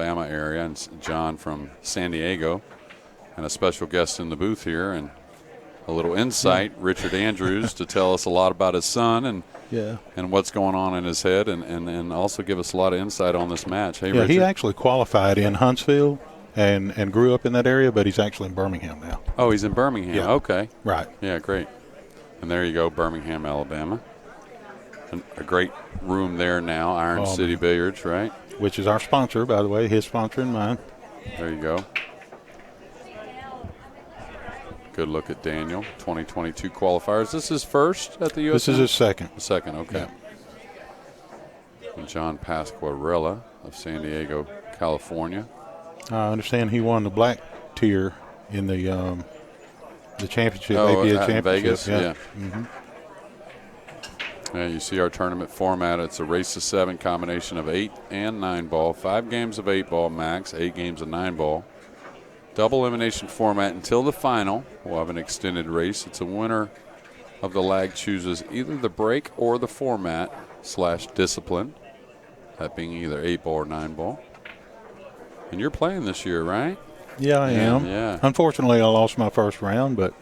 Alabama area, and John from San Diego, and a special guest in the booth here, and a little insight, Richard Andrews, to tell us a lot about his son and what's going on in his head, and also give us a lot of insight on this match. Hey, Richard. He actually qualified in Huntsville and grew up in that area, but he's actually in Birmingham now. Oh, he's in Birmingham. Yeah. Okay. Right. Yeah, great. And there you go, Birmingham, Alabama. And a great room there now, Iron City Billiards, right? Which is our sponsor, by the way, his sponsor and mine. There you go. Good look at Daniel, 2022 qualifiers. This is first at the U.S. This is his second. The second, okay. Yeah. And John Pasquarella of San Diego, California. I understand he won the black tier in the championship, APA championship. In Vegas, yeah. Mm-hmm. Yeah, you see our tournament format. It's a race to 7 combination of 8 and 9 ball, 5 games of 8 ball max, 8 games of 9 ball. Double elimination format until the final. We'll have an extended race. It's a winner of the lag chooses either the break or the format / discipline, that being either 8 ball or 9 ball. And you're playing this year, right? Yeah, I am. Yeah. Unfortunately, I lost my first round, but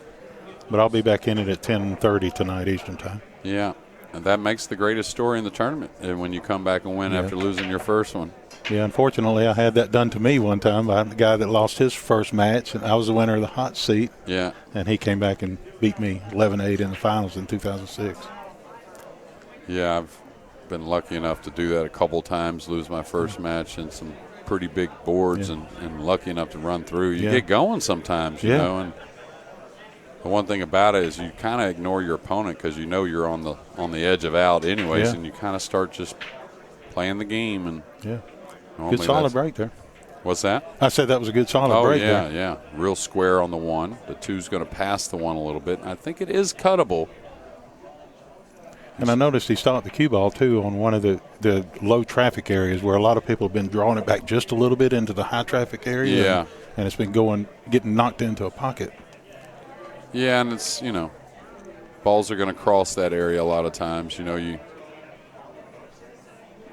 I'll be back in it at 10:30 tonight Eastern time. Yeah, and that makes the greatest story in the tournament, and when you come back and win after losing your first one. Yeah, unfortunately, I had that done to me one time by the guy that lost his first match, and I was the winner of the hot seat. Yeah. And he came back and beat me 11-8 in the finals in 2006. Yeah, I've been lucky enough to do that a couple times, lose my first match in some pretty big boards, and lucky enough to run through. You get going sometimes, you know, and the one thing about it is you kind of ignore your opponent because you know you're on the edge of out anyways, and you kind of start just playing the game. And good solid break there. What's that? I said that was a good solid break there. Oh, yeah. Real square on the 1. The 2's going to pass the 1 a little bit. I think it is cuttable. And I noticed he stopped the cue ball, too, on one of the low traffic areas where a lot of people have been drawing it back just a little bit into the high traffic area. Yeah. And it's been getting knocked into a pocket. Yeah, and it's, balls are going to cross that area a lot of times.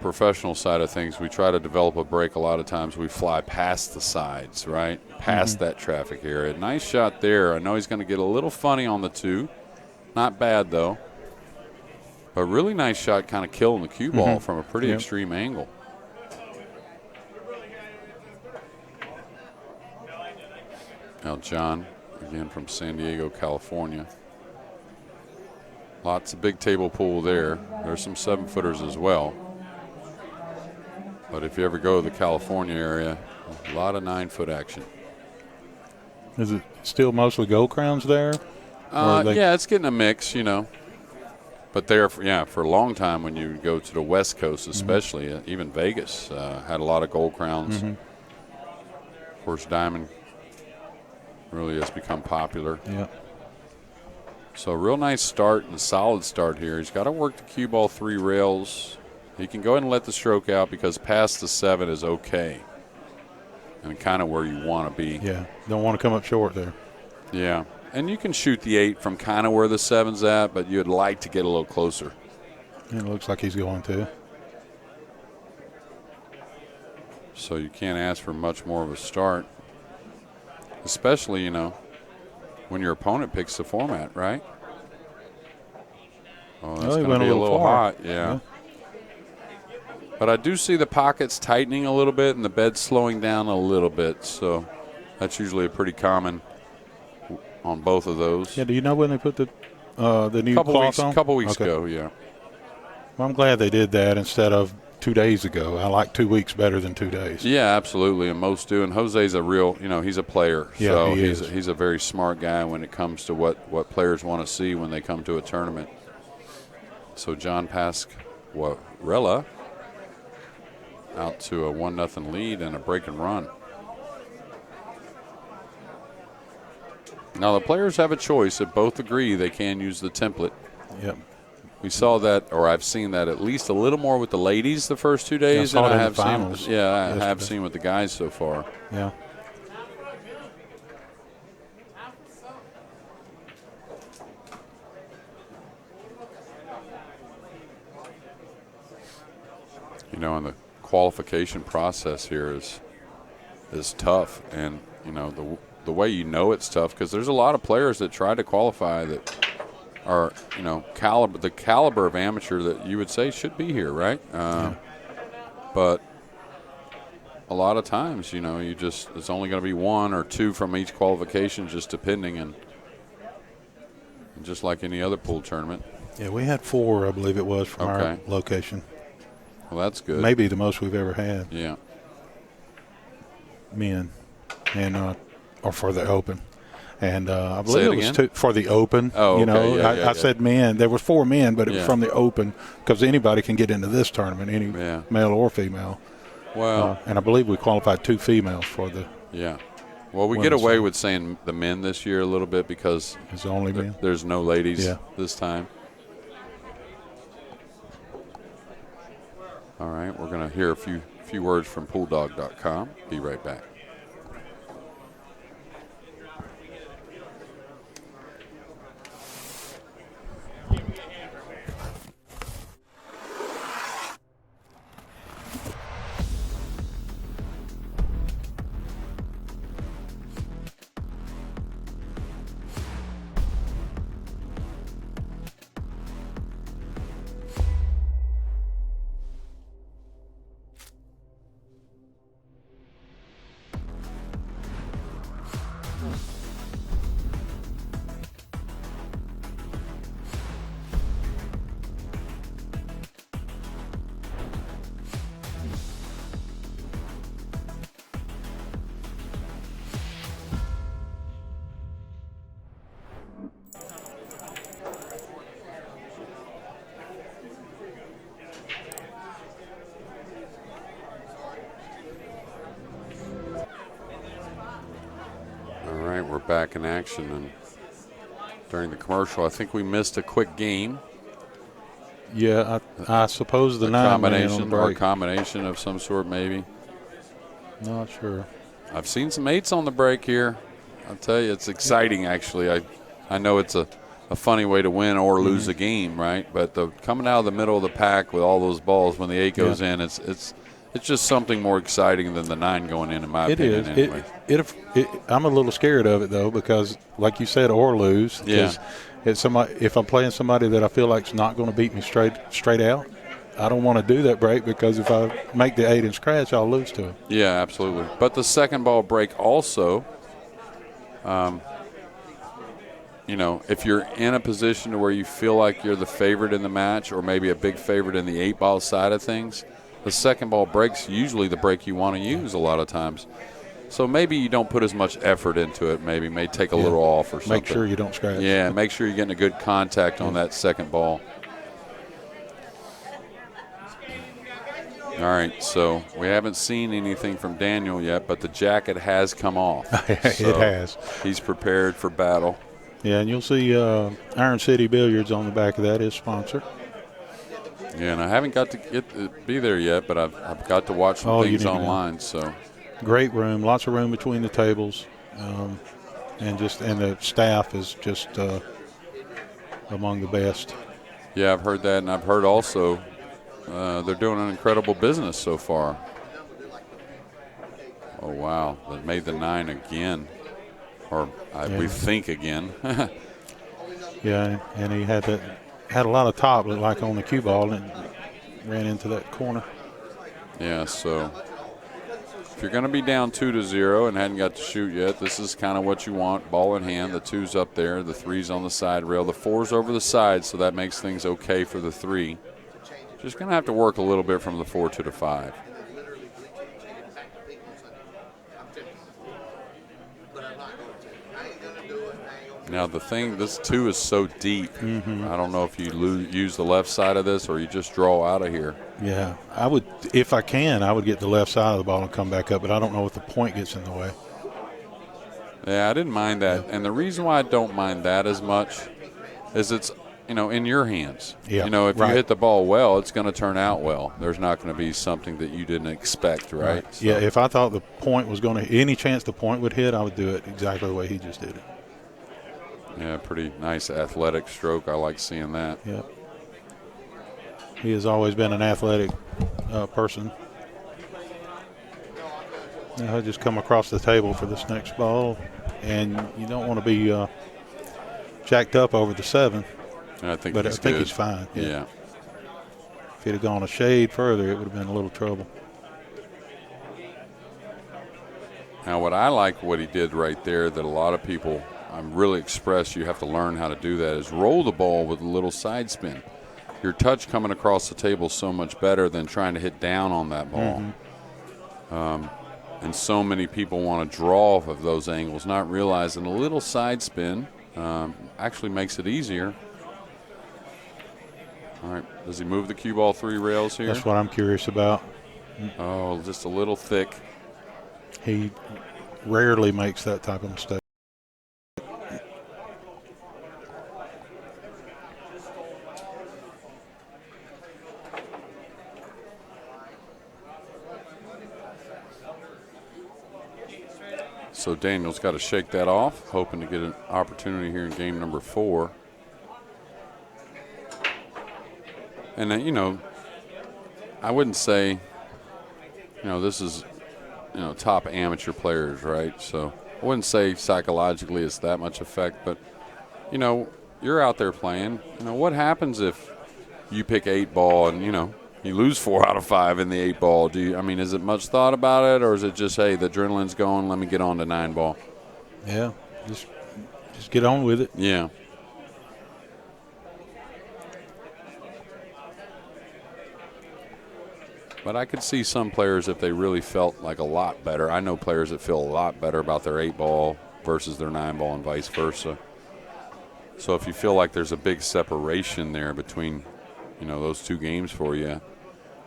Professional side of things, we try to develop a break. A lot of times we fly past the sides, right? Past that traffic area. Nice shot there. I know he's going to get a little funny on the 2. Not bad, though. But really nice shot, kind of killing the cue ball from a pretty extreme angle. Now John, again from San Diego, California. Lots of big table pool there. There's some 7-footers as well. But if you ever go to the California area, a lot of 9-foot action. Is it still mostly gold crowns there? Yeah, it's getting a mix, But there, for a long time when you go to the West Coast especially, even Vegas had a lot of gold crowns. Of course, diamond really has become popular. Yeah. So real nice start and solid start here. He's got to work the cue ball 3 rails. He can go ahead and let the stroke out because past the 7 is okay. And kind of where you want to be. Yeah, don't want to come up short there. Yeah. And you can shoot the 8 from kind of where the 7's at, but you'd like to get a little closer. It looks like he's going to. So you can't ask for much more of a start. Especially, when your opponent picks the format, right? Oh, that's going to be a little hot, yeah. But I do see the pockets tightening a little bit and the bed slowing down a little bit. So that's usually a pretty common on both of those. Yeah, do you know when they put the new cloth on? A couple weeks ago, yeah. Well, I'm glad they did that instead of 2 days ago. I like 2 weeks better than 2 days. Yeah, absolutely, and most do. And Jose's a real, he's a player. Yeah, so is. He's a very smart guy when it comes to what players want to see when they come to a tournament. So John Pasquarella out to a 1-0 lead and a break and run. Now the players have a choice. If both agree, they can use the template. Yep. We saw that, or I've seen that at least a little more with the ladies the first 2 days than I have seen. Yeah, I have seen with the guys so far. Yeah. And the qualification process here is is tough. And, the way it's tough, because there's a lot of players that try to qualify that are, the caliber of amateur that you would say should be here, right? But a lot of times, it's only going to be 1 or 2 from each qualification, just depending, and just like any other pool tournament. Yeah, we had 4, I believe it was, from our location. Well, that's good. Maybe the most we've ever had. Yeah. Men, and or for the Open. And I believe it was 2 for the Open. Oh, okay. I said men. There was 4 men, but it was from the Open, because anybody can get into this tournament, any male or female. Well, and I believe we qualified 2 females for the. Yeah. Well, we get away with saying the men this year a little bit because it's only men. There's no ladies this time. All right, we're going to hear a few words from pooldog.com. Be right back. We're back in action, and during the commercial, I think we missed a quick game. Yeah, I suppose the 9 combination or a combination of some sort, maybe. Not sure. I've seen some 8s on the break here. I'll tell you, it's exciting. Actually, I know it's a funny way to win or lose a game, right? But coming out of the middle of the pack with all those balls when the 8 goes in, it's just something more exciting than the 9 going in my opinion. Anyway. I'm a little scared of it, though, because, like you said, or lose. Yeah. It's if I'm playing somebody that I feel like is not going to beat me straight out, I don't want to do that break, because if I make the 8 and scratch, I'll lose to him. Yeah, absolutely. But the second ball break also, if you're in a position to where you feel like you're the favorite in the match, or maybe a big favorite in the 8-ball side of things, the second ball break's usually the break you want to use a lot of times. So maybe you don't put as much effort into it. Maybe may take a little off or something. Make sure you don't scratch. Yeah, make sure you're getting a good contact on that second ball. All right, so we haven't seen anything from Daniel yet, but the jacket has come off. It has. He's prepared for battle. Yeah, and you'll see Iron City Billiards on the back of that, his sponsor. Yeah, and I haven't got to be there yet, but I've got to watch some things online. So great room, lots of room between the tables, and the staff is just among the best. Yeah, I've heard that, and I've heard also they're doing an incredible business so far. Oh wow, they made the 9 again, or we think again. Yeah, and he had a lot of top, looked like on the cue ball, and ran into that corner. Yeah, so if you're going to be down 2-0 and hadn't got to shoot yet, this is kind of what you want. Ball in hand, the 2's up there, the 3's on the side rail, the 4's over the side, so that makes things okay for the 3. Just going to have to work a little bit from the 4 to the 5. Now the thing, this 2 is so deep. I don't know if you use the left side of this or you just draw out of here. Yeah, I would, if I can, I would get the left side of the ball and come back up, but I don't know if the point gets in the way. Yeah, I didn't mind that. And the reason why I don't mind that as much is it's, in your hands. Yeah, if you hit the ball well, it's going to turn out well. There's not going to be something that you didn't expect, right? So. Yeah, if I thought the point was going to, any chance the point would hit, I would do it exactly the way he just did it. Yeah, pretty nice athletic stroke. I like seeing that. Yeah. He has always been an athletic person. He'll just come across the table for this next ball, and you don't want to be jacked up over the 7. I think But he's I think good. he's fine. Yeah. If he'd have gone a shade further, it would have been a little trouble. Now, what he did right there that a lot of people really express you have to learn how to do that is roll the ball with a little side spin. Your touch coming across the table is so much better than trying to hit down on that ball. And so many people want to draw off of those angles, not realizing a little side spin actually makes it easier. All right, does he move the cue ball 3 rails here? That's what I'm curious about. Oh, just a little thick. He rarely makes that type of mistake. So Daniel's got to shake that off, hoping to get an opportunity here in game number 4. And then, I wouldn't say, this is, top amateur players, right? So I wouldn't say psychologically it's that much effect, but, you're out there playing. What happens if you pick 8 ball and, you lose 4 out of 5 in the 8 ball? Is it much thought about it, or is it just, hey, the adrenaline's going, let me get on to 9 ball? Yeah, just get on with it. Yeah. But I could see some players if they really felt like a lot better. I know players that feel a lot better about their 8 ball versus their 9 ball and vice versa. So if you feel like there's a big separation there between, those 2 games for you,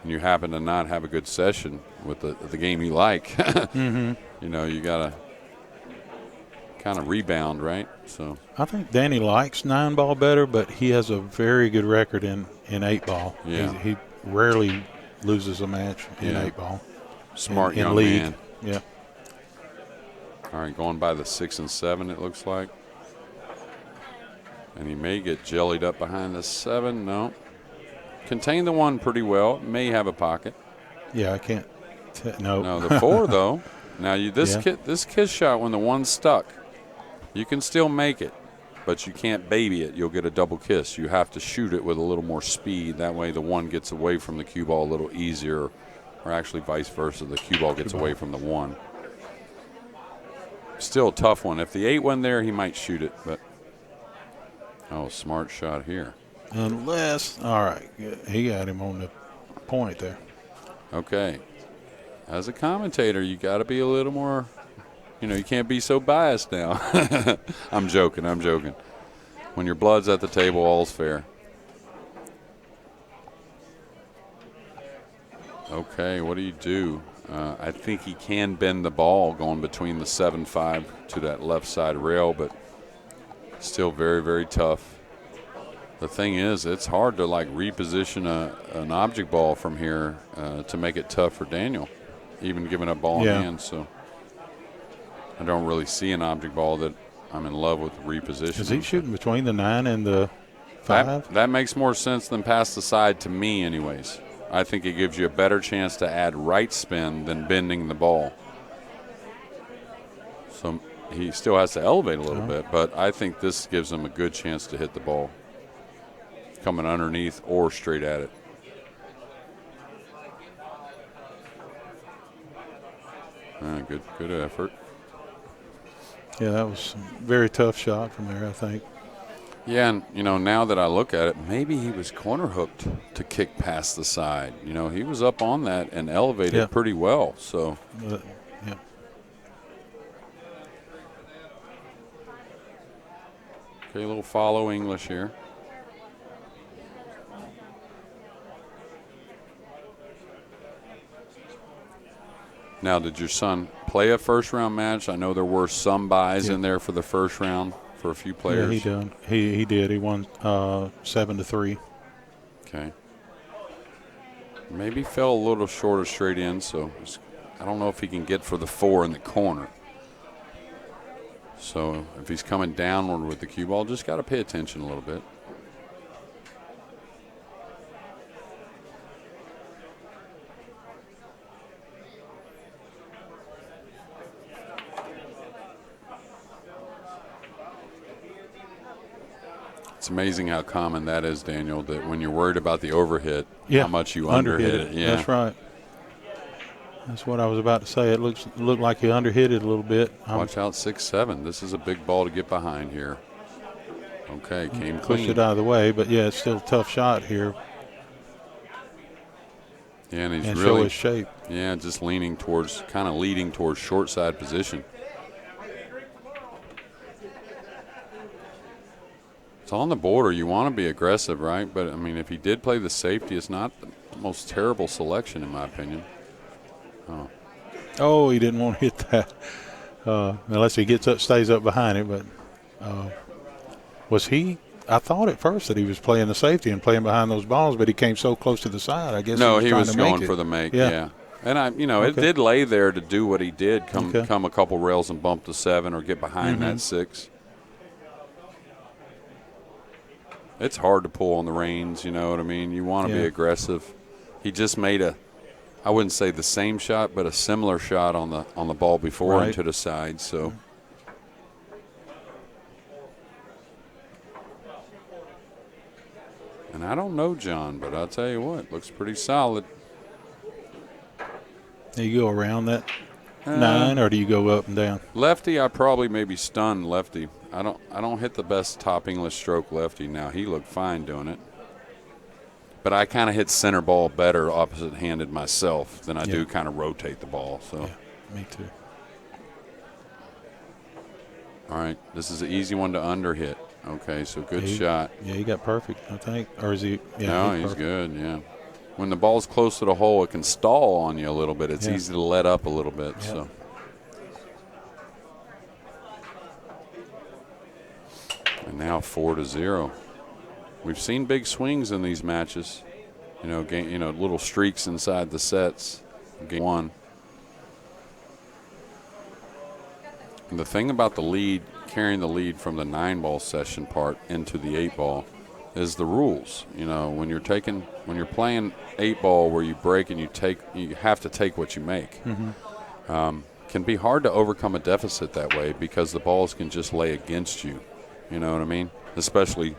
and you happen to not have a good session with the game you like, you got to kind of rebound, right? So I think Danny likes 9 ball better, but he has a very good record in 8 ball. Yeah. He rarely loses a match in 8 ball. Smart in young league. man. Yeah. All right, going by the 6 and 7, it looks like. And he may get jellied up behind the 7. No. Contain the 1 pretty well. May have a pocket. Yeah, I can't. No. No, the 4 though. Now this kiss shot when the 1's stuck, you can still make it, but you can't baby it. You'll get a double kiss. You have to shoot it with a little more speed. That way the 1 gets away from the cue ball a little easier, or actually vice versa. The cue ball gets away from the 1. Still a tough one. If the 8 went there, he might shoot it, but smart shot here. Unless, all right, he got him on the point there. Okay. As a commentator, you got to be a little more, you can't be so biased now. I'm joking. When your blood's at the table, all's fair. Okay, what do you do? I think he can bend the ball going between the 7-5 to that left side rail, but still very, very tough. The thing is, it's hard to reposition an object ball from here to make it tough for Daniel, even giving up ball in hand. So I don't really see an object ball that I'm in love with repositioning. Is he shooting between the 9 and the 5? That makes more sense than past the side to me anyways. I think it gives you a better chance to add right spin than bending the ball. So he still has to elevate a little bit, but I think this gives him a good chance to hit the ball coming underneath or straight at it. Good effort. Yeah, that was a very tough shot from there, I think. Yeah, and, now that I look at it, maybe he was corner hooked to kick past the side. He was up on that and elevated pretty well. So, yeah. Okay, a little follow English here. Now, did your son play a first-round match? I know there were some buys in there for the first round for a few players. Yeah, he did. He won 7-3. Okay. Maybe fell a little short of straight in, so I don't know if he can get for the 4 in the corner. So if he's coming downward with the cue ball, just got to pay attention a little bit. It's amazing how common that is, Daniel, that when you're worried about the overhit, Yeah. how much you underhit it. Yeah. That's right. That's what I was about to say. It looked like you underhit it a little bit. Watch out, 6-7. This is a big ball to get behind here. Okay, came Pushed clean. it out of the way, but, yeah, it's still a tough shot here. Yeah, and he's and really show his shape. Yeah, just leaning towards, kind of leading towards short side position. It's on the border. You want to be aggressive, right? But, I mean, if he did play the safety, it's not the most terrible selection, in my opinion. Oh, he didn't want to hit that. Unless he stays up behind it. But was he? I thought at first that he was playing the safety and playing behind those balls, but he came so close to the side. I guess No, he was trying to going make for it. the make, Yeah. yeah. And, it did lay there to do what he did, come a couple rails and bump to 7 or get behind that 6. It's hard to pull on the reins, you know what I mean? You want to be aggressive. He just made I wouldn't say the same shot, but a similar shot on the ball before and to the side. So, and I don't know John, but I'll tell you what, looks pretty solid. Do you go around that 9, or do you go up and down? Lefty, I probably maybe stun lefty. I don't hit the best top English stroke lefty now. He looked fine doing it. But I kind of hit center ball better opposite-handed myself than I do kind of rotate the ball. So, me too. All right, this is an easy one to underhit. Okay, so good shot. Yeah, he got perfect, I think. Or is he? Yeah, no, he's good, yeah. When the ball's close to the hole, it can stall on you a little bit. It's easy to let up a little bit. Yep. So. And now 4-0. We've seen big swings in these matches. Little streaks inside the sets. Game 1. And the thing about the lead, carrying the lead from the 9-ball session part into the 8-ball, is the rules. When you're playing 8-ball where you break and you have to take what you make. Can be hard to overcome a deficit that way because the balls can just lay against you. You know what I mean? Especially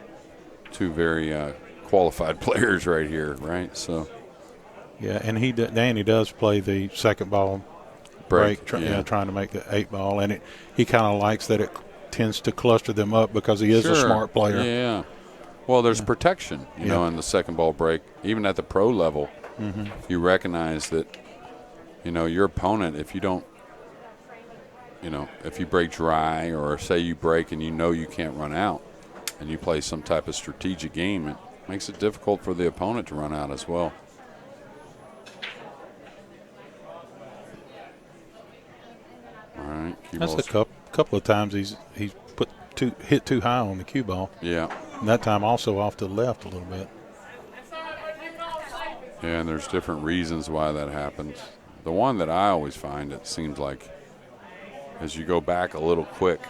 two very qualified players right here, right? So. Yeah, and Danny does play the second ball break trying to make the 8-ball, and he kind of likes that it tends to cluster them up because he is a smart player. Yeah. Well, there's protection, you know, in the second ball break. Even at the pro level, you recognize that, your opponent, if you don't, if you break dry or say you break and you can't run out and you play some type of strategic game, it makes it difficult for the opponent to run out as well. All right. That's a couple of times he's hit too high on the cue ball. Yeah. And that time also off to the left a little bit. Yeah, and there's different reasons why that happens. The one that I always find, it seems like, is you go back a little quick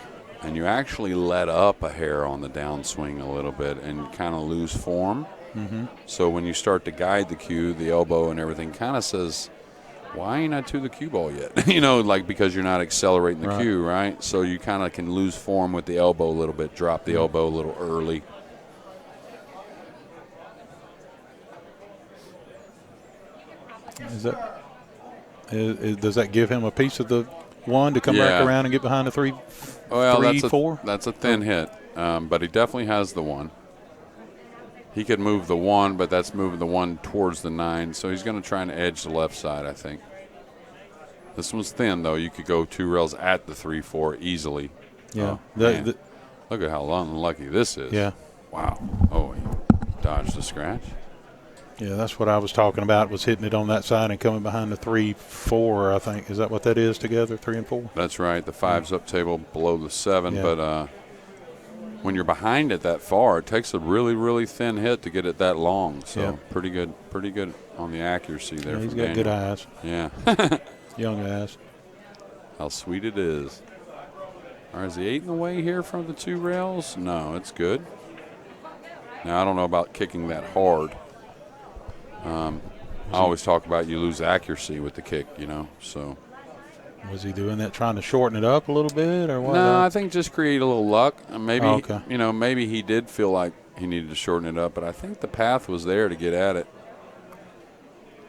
and you actually let up a hair on the downswing a little bit and kind of lose form. So when you start to guide the cue, the elbow and everything kind of says, why ain't I to the cue ball yet? Because you're not accelerating the cue, right? So you kind of can lose form with the elbow a little bit, drop the elbow a little early. Does that give him a piece of the one to come back around and get behind the 3, well, 4? That's a thin hit, but he definitely has the 1. He could move the 1, but that's moving the 1 towards the 9, so he's going to try and edge the left side, I think. This one's thin, though. You could go 2 rails at the 3-4 easily. Yeah. Look at how unlucky this is. Yeah. Wow. Oh, he dodged the scratch. Yeah, that's what I was talking about, was hitting it on that side and coming behind the 3-4, I think. Is that what that is together, 3 and 4? That's right. The 5's up table below the 7, but when you're behind it that far, it takes a really, really thin hit to get it that long. So pretty good on the accuracy there. Yeah, he's got good eyes. Yeah. Young eyes. How sweet it is. All right, is the 8 in the way here from the 2 rails? No, it's good. Now, I don't know about kicking that hard. I always talk about you lose accuracy with the kick, so. Was he doing that, trying to shorten it up a little bit, or what? No, I think just create a little luck. Maybe, maybe he did feel like he needed to shorten it up, but I think the path was there to get at it.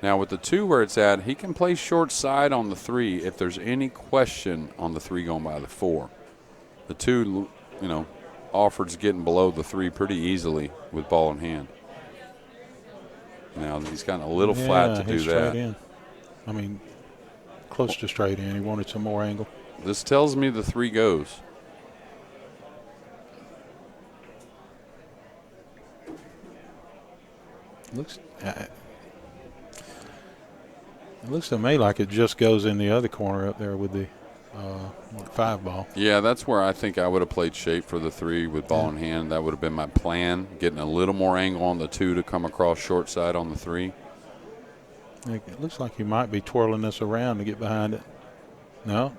Now with the 2 where it's at, he can play short side on the 3 if there's any question on the 3 going by the 4. The 2, Alford's getting below the 3 pretty easily with ball in hand. Now he's gotten a little flat to do he's that. Straight in. I mean, close to straight in. He wanted some more angle. This tells me the 3 goes. It looks to me like it just goes in the other corner up there with the 5 ball. Yeah, that's where I think I would have played shape for the 3 with ball in hand. That would have been my plan, getting a little more angle on the 2 to come across short side on the 3. It looks like he might be twirling this around to get behind it. No.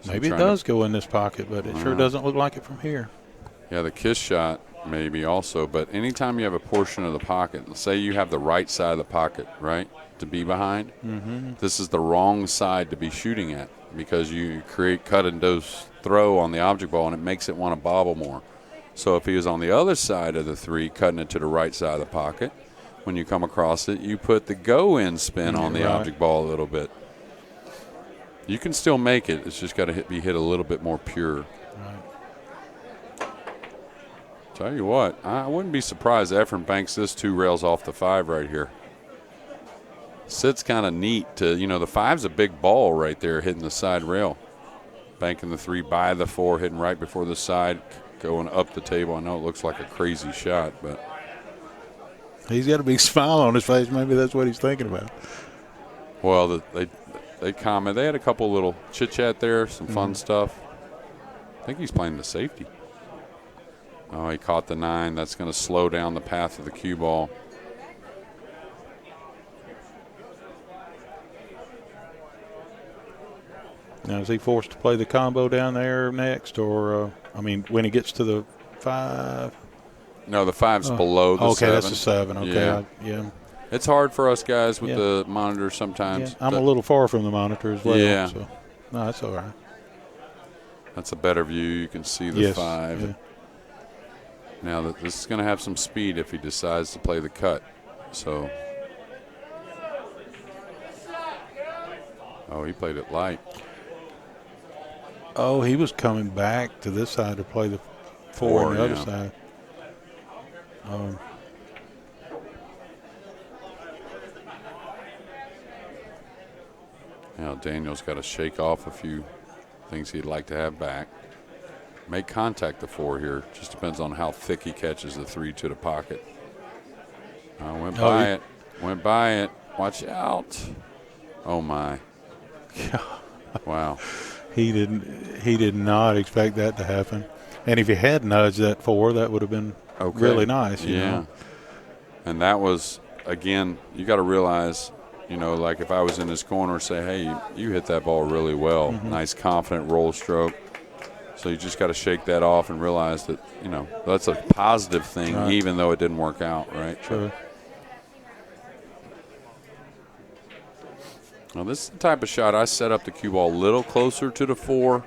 So Maybe it does go in this pocket, but it sure doesn't look like it from here. Yeah, the kiss shot maybe also, but anytime you have a portion of the pocket, let's say you have the right side of the pocket, right, to be behind, this is the wrong side to be shooting at because you create cut and dose throw on the object ball and it makes it want to bobble more. So if he was on the other side of the 3, cutting it to the right side of the pocket, when you come across it, you put the go-in spin on the object ball a little bit. You can still make it. It's just got to be hit a little bit more pure. Right. Tell you what, I wouldn't be surprised Efren banks this 2 rails off the 5 right here. Sits kind of neat to, the 5's a big ball right there hitting the side rail. Banking the 3 by the 4, hitting right before the side, going up the table. I know it looks like a crazy shot, but he's got a big smile on his face. Maybe that's what he's thinking about. Well, they comment. They had a couple little chit-chat there, some fun stuff. I think he's playing the safety. Oh, he caught the 9. That's going to slow down the path of the cue ball. Now, is he forced to play the combo down there next? Or, when he gets to the 5? No, the 5's below the 7. Okay, that's the 7. Okay, yeah. It's hard for us guys with the monitors sometimes. Yeah. I'm a little far from the monitor as well. Yeah. So. No, that's all right. That's a better view. You can see the 5. Yeah. Now, this is going to have some speed if he decides to play the cut. So, he played it light. Oh, he was coming back to this side to play the 4 on the other side. Now Daniel's got to shake off a few things he'd like to have back. Make contact the 4 here. Just depends on how thick he catches the 3 to the pocket. Went by it. Went by it. Watch out. Oh, my. Wow. He did not expect that to happen. And if he had nudged that 4, that would have been really nice. You know? And that was, again, you got to realize, like if I was in this corner, say, hey, you hit that ball really well. Nice, confident roll stroke. So you just got to shake that off and realize that, that's a positive thing, even though it didn't work out, right? Sure. Now, this is the type of shot I set up the cue ball a little closer to the 4.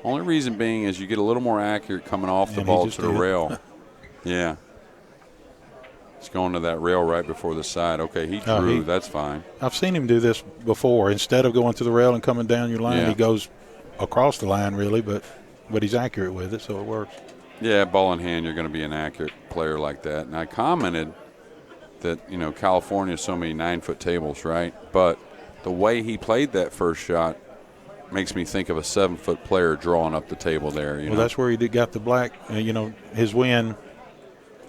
Only reason being is you get a little more accurate coming off the ball to the rail. Yeah. It's going to that rail right before the side. Okay, he drew. That's fine. I've seen him do this before. Instead of going to the rail and coming down your line, he goes across the line, really, but he's accurate with it, so it works. Yeah, ball in hand, you're going to be an accurate player like that. And I commented that, California has so many 9-foot tables, right? But the way he played that first shot makes me think of a 7-foot player drawing up the table there. Well, that's where he got the black, his win.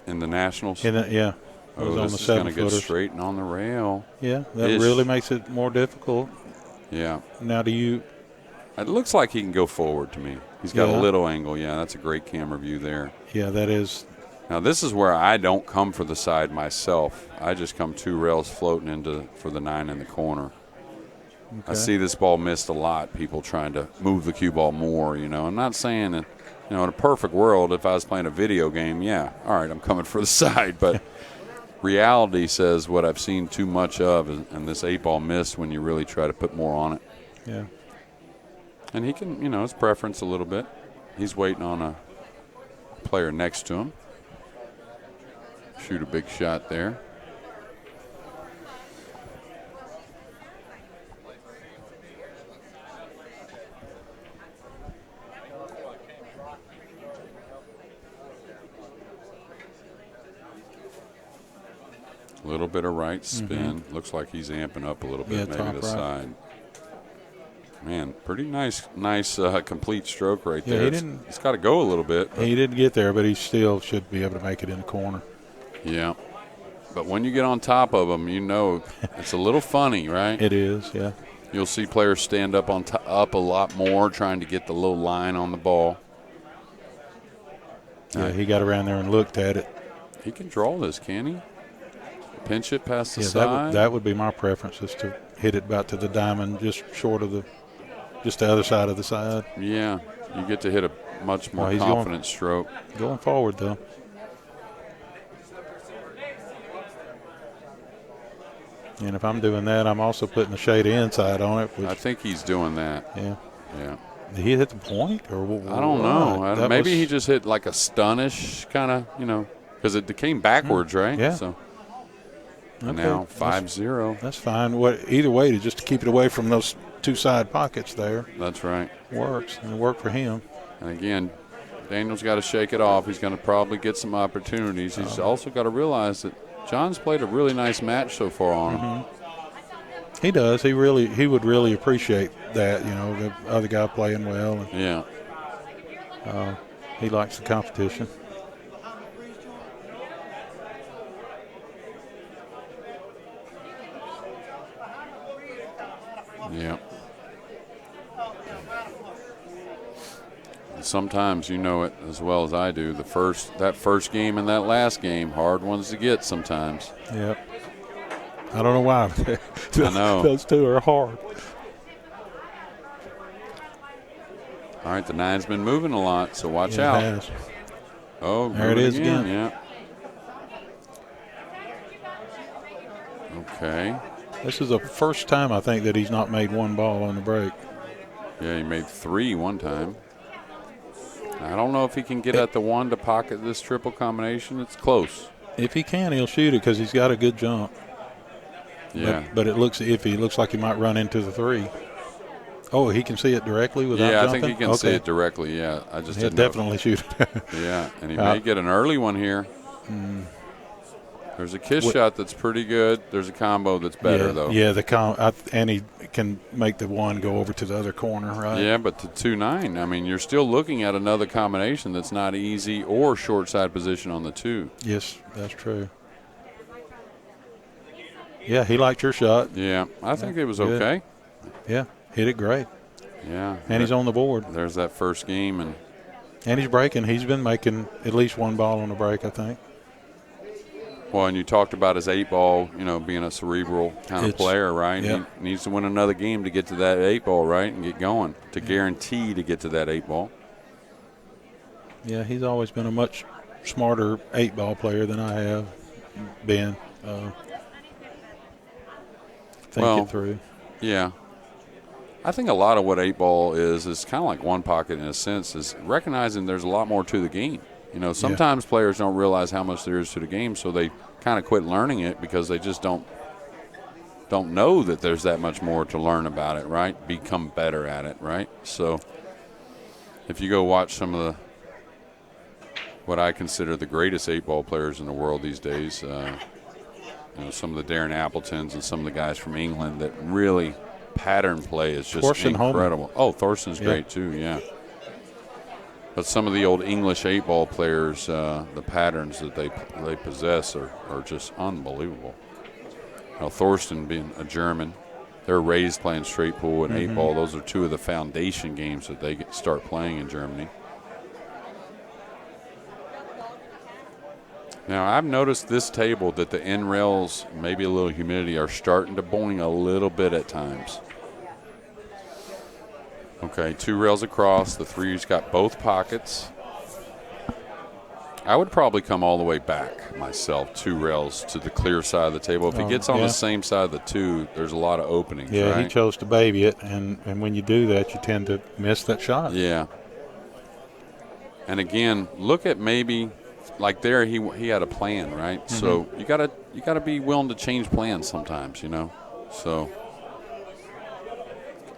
In the Nationals? Yeah. Oh, this is going to get straight and on the rail. Yeah, that really makes it more difficult. Yeah. Now it looks like he can go forward to me. He's got a little angle. Yeah, that's a great camera view there. Yeah, that is. Now, this is where I don't come for the side myself. I just come 2 rails floating for the 9 in the corner. Okay. I see this ball missed a lot, people trying to move the cue ball more, I'm not saying that, in a perfect world, if I was playing a video game, all right, I'm coming for the side. But reality says what I've seen too much of, and this 8-ball missed when you really try to put more on it. Yeah. And he can, his preference a little bit. He's waiting on a player next to him. shoot a big shot there. A little bit of right spin. Looks like he's amping up a little bit, maybe top the right. side. Man, pretty nice complete stroke right Yeah, there. It's got to go a little bit. He didn't get there, but he still should be able to make it in the corner. Yeah. But when you get on top of them, you know it's a little funny, right? It is, yeah. You'll see players stand up up a lot more, trying to get the little line on the ball. Yeah, he got around there and looked at it. He can draw this, can he? Pinch it past the Yeah, side. that would be my preference, is to hit it about to the diamond, just short of just the other side of the side. Yeah, you get to hit a much more he's confident stroke. Going forward, though. And if I'm doing that, I'm also putting a shade of inside on it. I think he's doing that. Yeah. Yeah. Did he hit the point? Or I don't know. Maybe he just hit like a stunish kind of, because it came backwards, right? Yeah. So Okay. now 5-0. That's fine. Either way, just to keep it away from those two side pockets there. That's right. Works. And it worked for him. And again, Daniel's got to shake it off. He's going to probably get some opportunities. He's also got to realize that John's played a really nice match so far on him. He does. He would really appreciate that, the other guy playing well. And, Yeah. he likes the competition. Yeah. And sometimes you know it as well as I do. That first game and that last game, hard ones to get sometimes. Yep. I don't know why. I know. Those two are hard. All right, the nine's been moving a lot, so watch Yeah, out. it has. Oh, there it is again. Yeah. Okay. This is the first time, I think, that he's not made one ball on the break. Yeah, he made 3 one time. I don't know if he can get at the one to pocket this triple combination. It's close. If he can, he'll shoot it because he's got a good jump. Yeah. But it looks iffy. It looks like he might run into the 3. Oh, he can see it directly without jumping? jumping? I think he can see it directly, yeah. I just didn't definitely shoot it. Yeah, and he may get an early one here. There's a kiss shot that's pretty good. There's a combo that's better, though. Yeah, and he can make the one go over to the other corner, right? Yeah, but to 2-9, I mean, you're still looking at another combination that's not easy or short side position on the 2. Yes, that's true. Yeah, he liked your shot. Yeah, I think it was good. okay. Yeah, hit it great. Yeah. And he's on the board. There's that first game. And he's breaking. He's been making at least one ball on the break, I think. Well, and you talked about his 8-ball, being a cerebral kind of player, right? Yeah. He needs to win another game to get to that 8-ball, right, and get going, to guarantee to get to that 8-ball. Yeah, he's always been a much smarter 8-ball player than I have been. Thinking through. Yeah. I think a lot of what 8-ball is kind of like one pocket in a sense, is recognizing there's a lot more to the game. Sometimes players don't realize how much there is to the game, so they kind of quit learning it because they just don't know that there's that much more to learn about it, right? Become better at it, right? So if you go watch some of what I consider the greatest 8-ball players in the world these days, some of the Darren Appletons and some of the guys from England that really pattern play is just incredible. Holman. Oh, Thorsten's great too, yeah. But some of the old English 8-ball players, the patterns that they possess are just unbelievable. Thorsten being a German, they're raised playing straight pool and 8-ball. Those are two of the foundation games that they start playing in Germany. Now, I've noticed this table that the end rails, maybe a little humidity, are starting to boing a little bit at times. Okay, 2 rails across. The 3's got both pockets. I would probably come all the way back myself, 2 rails to the clear side of the table. If he gets on the same side of the 2, there's a lot of openings, Yeah, right? he chose to baby it, and when you do that, you tend to miss that shot. Yeah. And again, look at maybe like there, he had a plan, right? Mm-hmm. So you gotta be willing to change plans sometimes, you know. So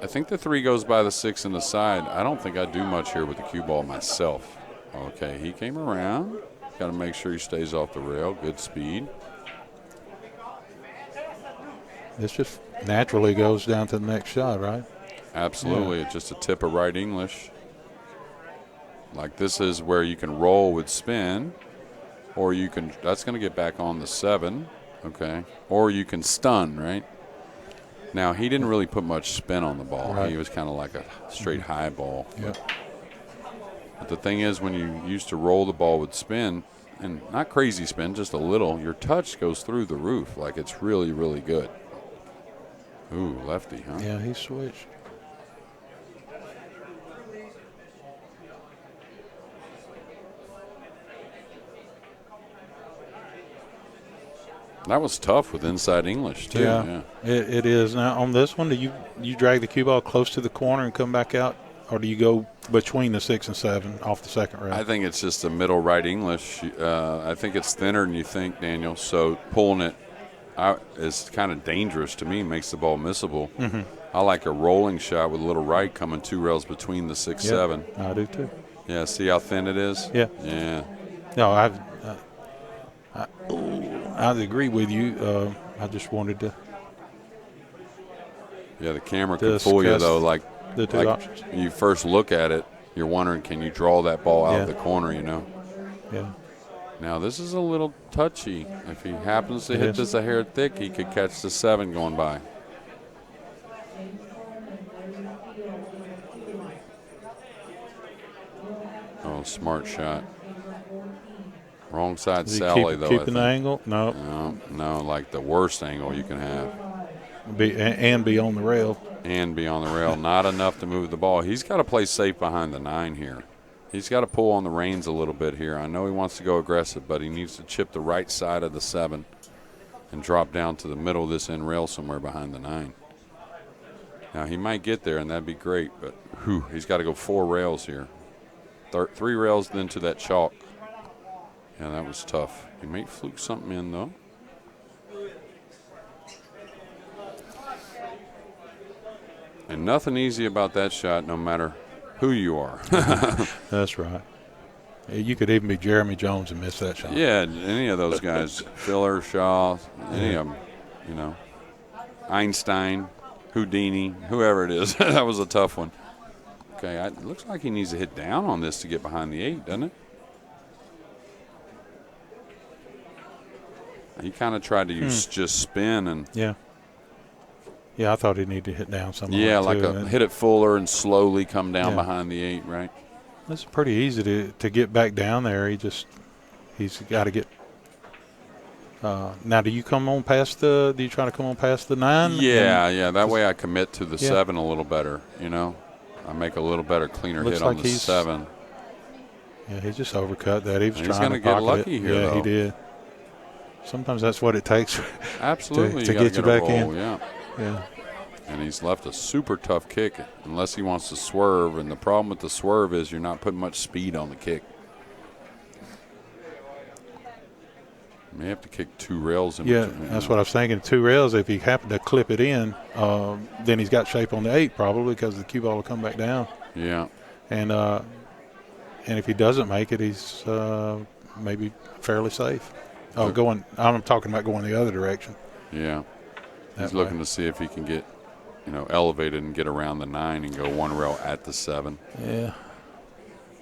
I think the 3 goes by the 6 and the side. I don't think I do much here with the cue ball myself. Okay, he came around. Got to make sure he stays off the rail. Good speed. This just naturally goes down to the next shot, right? Absolutely. Yeah. It's just a tip of right English. Like this is where you can roll with spin, or you can, that's going to get back on the 7, okay? Or you can stun, right? Now, he didn't really put much spin on the ball. Right. He was kind of like a straight high ball. Yep. But the thing is, when you used to roll the ball with spin, and not crazy spin, just a little, your touch goes through the roof. Like it's really, really good. Ooh, lefty, huh? Yeah, he switched. That was tough with inside English, too. Yeah. It is. Now, on this one, do you drag the cue ball close to the corner and come back out, or do you go between the 6 and 7 off the second rail? I think it's just a middle right English. I think it's thinner than you think, Daniel. So pulling it out is kind of dangerous to me, makes the ball missable. Mm-hmm. I like a rolling shot with a little right coming 2 rails between the 6, 7. I do too. Yeah, see how thin it is? Yeah. Yeah. No, I agree with you. I just wanted to. Yeah, the camera could fool you, though. Like the two options. You first look at it, you're wondering, can you draw that ball out of the corner, you know? Yeah. Now, this is a little touchy. If he happens to hit this a hair thick, he could catch the 7 going by. Oh, smart shot. Wrong side Sally, though. Keeping the angle? No. No, like the worst angle you can have. Be on the rail. And be on the rail. Not enough to move the ball. He's got to play safe behind the 9 here. He's got to pull on the reins a little bit here. I know he wants to go aggressive, but he needs to chip the right side of the 7 and drop down to the middle of this end rail somewhere behind the 9. Now, he might get there, and that'd be great, but he's got to go 4 rails here. 3 rails then to that chalk. Yeah, that was tough. He may fluke something in, though. And nothing easy about that shot, no matter who you are. That's right. You could even be Jeremy Jones and miss that shot. Yeah, any of those guys. Filler, Shaw, any of them, you know. Einstein, Houdini, whoever it is. That was a tough one. Okay, it looks like he needs to hit down on this to get behind the 8, doesn't it? He kind of tried to use just spin and yeah, I thought he needed to hit down somewhere. Yeah, like hit it fuller and slowly come down behind the 8, right? It's pretty easy to get back down there. He's got to get. Now, do you come on past the? Do you try to come on past the 9? Yeah. That way I commit to the 7 a little better. You know, I make a little better, cleaner hit on the 7. Yeah, he just overcut that. He was trying to get lucky here. Yeah, he did. Sometimes that's what it takes. Absolutely, to get you back in. Yeah. And he's left a super tough kick unless he wants to swerve. And the problem with the swerve is you're not putting much speed on the kick. You may have to kick 2 rails in between. That's what I was thinking. 2 rails. If he happened to clip it in, then he's got shape on the 8 probably because the cue ball will come back down. Yeah. And if he doesn't make it, he's maybe fairly safe. I'm talking about going the other direction. Yeah. He's looking to see if he can get, elevated and get around the 9 and go 1 rail at the 7. Yeah.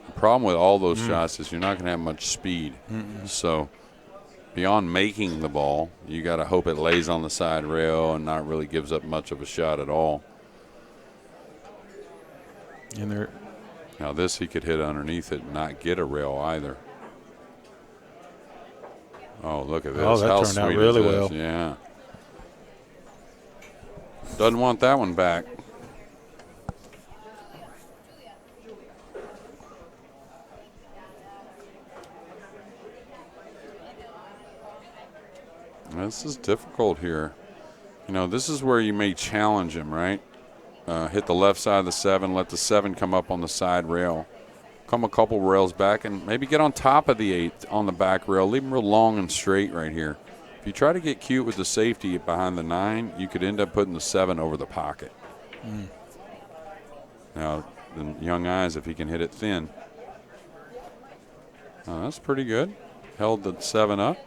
The problem with all those shots is you're not going to have much speed. So beyond making the ball, you got to hope it lays on the side rail and not really gives up much of a shot at all. Now this he could hit underneath it and not get a rail either. Oh, look at this. Oh, that How turned out sweet really is this? well. Yeah. Doesn't want that one back. This is difficult here. This is where you may challenge him, right? Hit the left side of the 7, let the 7 come up on the side rail. come a couple rails back and maybe get on top of the 8 on the back rail. Leave him real long and straight right here. If you try to get cute with the safety behind the 9, you could end up putting the 7 over the pocket. Now, the young eyes, if he can hit it thin. That's pretty good. Held the 7 up.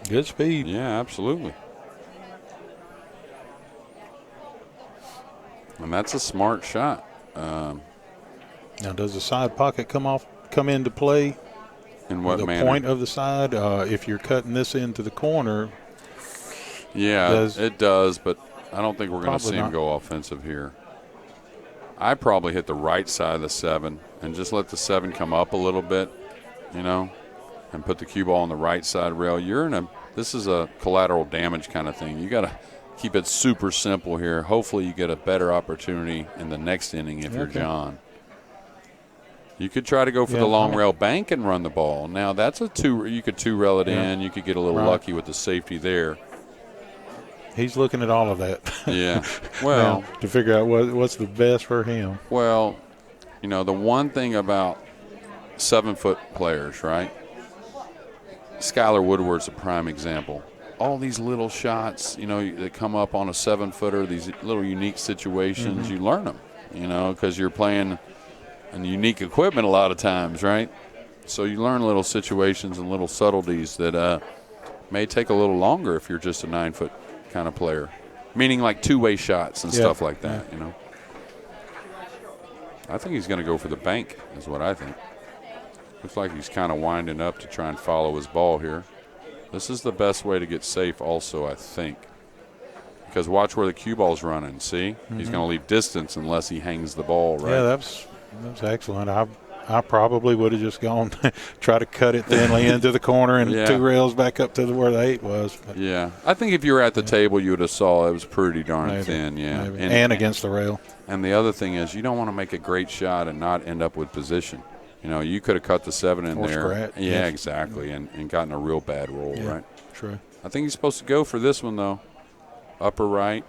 Good speed. Yeah, absolutely. And that's a smart shot. Now, does the side pocket come into play? In what the manner? Point of the side, if you're cutting this into the corner. Yeah, it does, but I don't think we're going to see him not. go offensive here. I probably hit the right side of the 7 and just let the 7 come up a little bit, and put the cue ball on the right side rail. This is a collateral damage kind of thing. You got to keep it super simple here. Hopefully you get a better opportunity in the next inning if you're John. You could try to go for the long rail bank and run the ball. Now that's you could 2-rail it in. You could get a little lucky with the safety there. He's looking at all of that. Yeah. Well, now, to figure out what's the best for him. Well, the one thing about 7-foot players, right? Skylar Woodward's a prime example. All these little shots, that come up on a 7-footer, these little unique situations, you learn them, because you're playing in unique equipment a lot of times, right? So you learn little situations and little subtleties that may take a little longer if you're just a 9-foot kind of player, meaning like two-way shots and stuff like that, I think he's going to go for the bank is what I think. Looks like he's kind of winding up to try and follow his ball here. This is the best way to get safe also, I think. Because watch where the cue ball's running, see? He's going to leave distance unless he hangs the ball, right? Yeah, that's excellent. I probably would have just gone try to cut it thinly into the corner and 2 rails back up to where the 8 was. But yeah. I think if you were at the table, you would have saw it was pretty darn thin, And against the rail. And the other thing is you don't want to make a great shot and not end up with position. You could have cut the 7 in there. Scratch. Yeah, exactly, and gotten a real bad roll, right? True. I think he's supposed to go for this one, though. Upper right,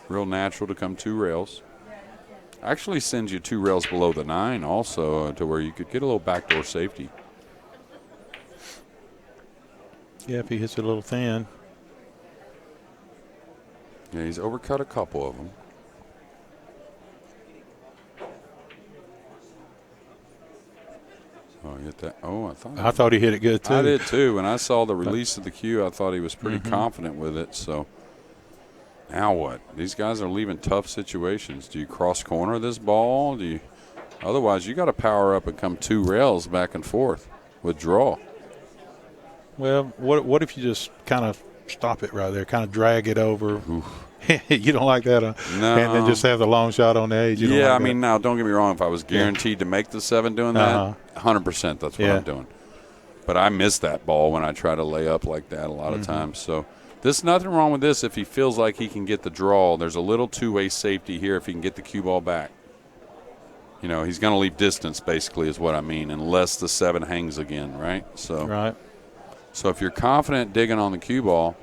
real natural to come 2 rails. Actually sends you 2 rails below the 9 also to where you could get a little backdoor safety. Yeah, if he hits it a little thin. Yeah, he's overcut a couple of them. Oh, he hit that. Oh, I thought he hit it good, too. I did, too. When I saw the release of the cue, I thought he was pretty confident with it. So now what? These guys are leaving tough situations. Do you cross corner this ball? Otherwise, you got to power up and come 2 rails back and forth with draw. Well, what if you just kind of stop it right there, kind of drag it over? You don't like that? No. And then just have the long shot on the edge? Now, don't get me wrong. If I was guaranteed to make the 7 doing that, 100% that's what I'm doing. But I miss that ball when I try to lay up like that a lot of times. So there's nothing wrong with this if he feels like he can get the draw. There's a little 2-way safety here if he can get the cue ball back. He's going to leave distance, basically, is what I mean, unless the 7 hangs again, right? So if you're confident digging on the cue ball,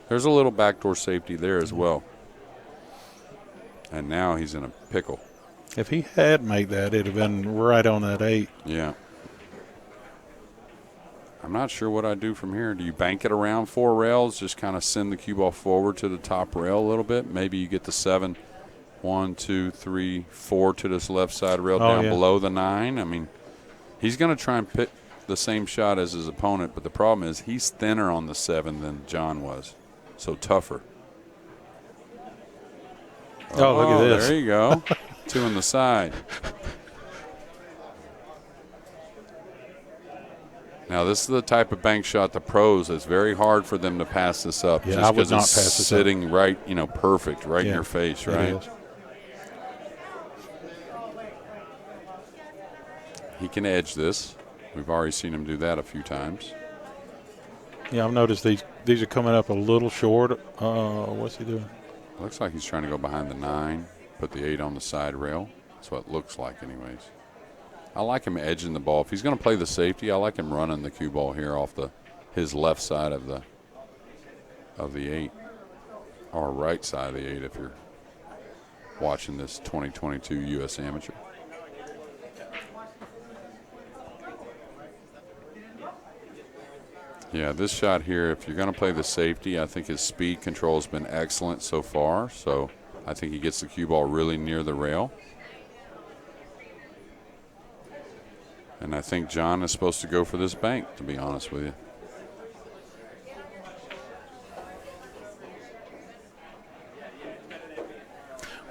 there's a little backdoor safety there as well. And now he's in a pickle. If he had made that, it'd have been right on that 8. Yeah. I'm not sure what I do from here. Do you bank it around 4 rails, just kind of send the cue ball forward to the top rail a little bit? Maybe you get the 7, 1, 2, 3, 4 to this left side rail down below the 9. I mean, he's going to try and pick the same shot as his opponent, but the problem is he's thinner on the 7 than John was, so tougher. Oh, look at this. There you go. 2 on the side. Now, this is the type of bank shot the pros, it's very hard for them to pass this up. Yeah, just I would not it's pass this sitting up. Right, perfect, right in your face, right? It is. He can edge this. We've already seen him do that a few times. Yeah, I've noticed these are coming up a little short. What's he doing? Looks like he's trying to go behind the 9, put the 8 on the side rail. That's what it looks like anyways. I like him edging the ball. If he's going to play the safety, I like him running the cue ball here off his left side of the 8, or right side of the 8 if you're watching this 2022 U.S. Amateur. Yeah, this shot here, if you're going to play the safety, I think his speed control has been excellent so far. So I think he gets the cue ball really near the rail. And I think John is supposed to go for this bank, to be honest with you.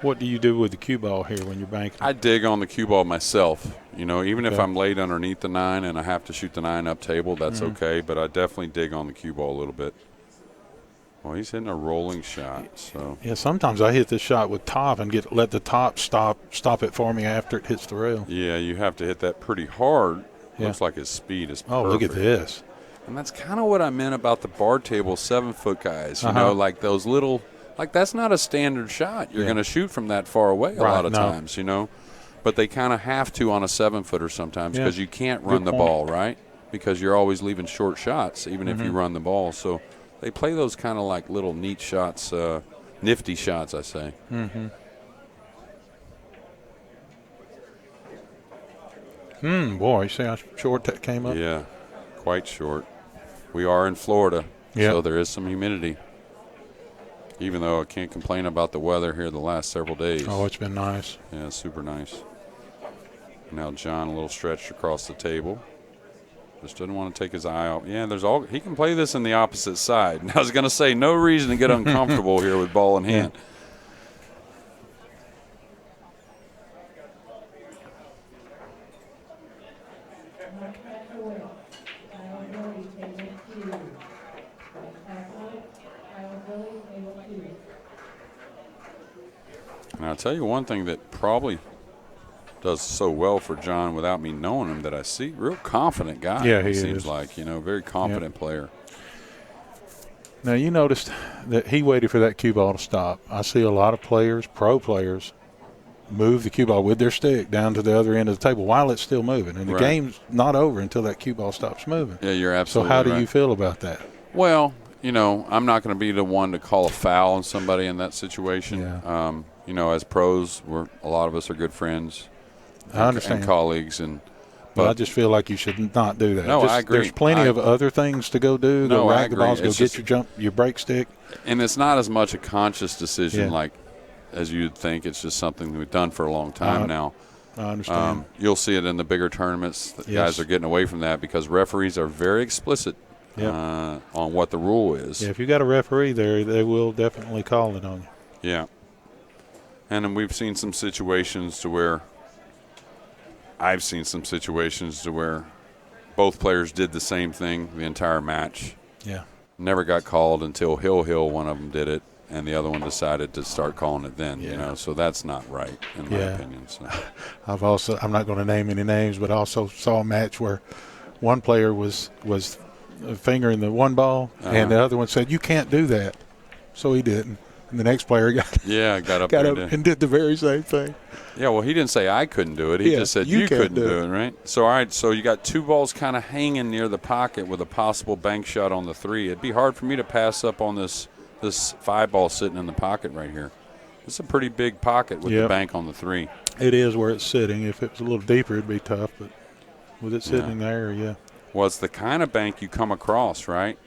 What do you do with the cue ball here when you're banking? I dig on the cue ball myself. You know, even if Okay. I'm laid underneath the 9 and I have to shoot the 9 up table, that's okay. But I definitely dig on the cue ball a little bit. Well, he's hitting a rolling shot. So Yeah, sometimes I hit this shot with top and let the top stop it for me after it hits the rail. yeah, you have to hit that pretty hard. Yeah. Looks like his speed is perfect. Oh, look at this. And that's kind of what I meant about the bar table 7-foot guys. You know, like those little, like that's not a standard shot. You're going to shoot from that far away a lot of times, you know. But they kind of have to on a 7-footer sometimes because you can't run the ball, right? Because you're always leaving short shots, even if you run the ball. So they play those kind of like little neat shots, nifty shots, I say. Boy, you see how short that came up? Yeah, quite short. We are in Florida, so there is some humidity. Even though I can't complain about the weather here the last several days. Oh, it's been nice. Yeah, super nice. Now John a little stretched across the table. Just doesn't want to take his eye off. Yeah, he can play this in the opposite side. And I was going to say, no reason to get uncomfortable here with ball in hand. And I'll tell you one thing that probably does so well for John without me knowing him that I see. Real confident guy. Yeah, he seems is. like, you know, very confident player. Now, you noticed that he waited for that cue ball to stop. I see a lot of players, pro players, move the cue ball with their stick down to the other end of the table while it's still moving. And the game's not over until that cue ball stops moving. Yeah, you're absolutely So how do right. you feel about that? Well, you know, I'm not going to be the one to call a foul on somebody in that situation. Yeah. You know, as pros, a lot of us are good friends. I understand. And colleagues. But I just feel like you should not do that. No, I agree. There's plenty of other things to go do. No, go I rack the agree. balls, go It's get your break stick. And it's not as much a conscious decision Yeah. like as you'd think. It's just something we've done for a long time now. I understand. You'll see it in the bigger tournaments. The guys are getting away from that because referees are very explicit on what the rule is. Yeah, if you got a referee there, they will definitely call it on you. Yeah. And then we've seen some situations to where I've seen some situations to where both players did the same thing the entire match. Yeah. Never got called until Hill, one of them did it, and the other one decided to start calling it then. You know, so that's not right in my opinion. So. I'm not going to name any names, but I also saw a match where one player was fingering the one ball, and the other one said, "You can't do that," so he didn't. And the next player got up and did the very same thing. Yeah, well, he didn't say I couldn't do it. He just said you couldn't do it, right? So, all right, so you got two balls kind of hanging near the pocket with a possible bank shot on the 3. It'd be hard for me to pass up on this 5 ball sitting in the pocket right here. It's a pretty big pocket with the bank on the 3. It is where it's sitting. If it was a little deeper, it'd be tough, but with it sitting there, Well, it's the kind of bank you come across, right?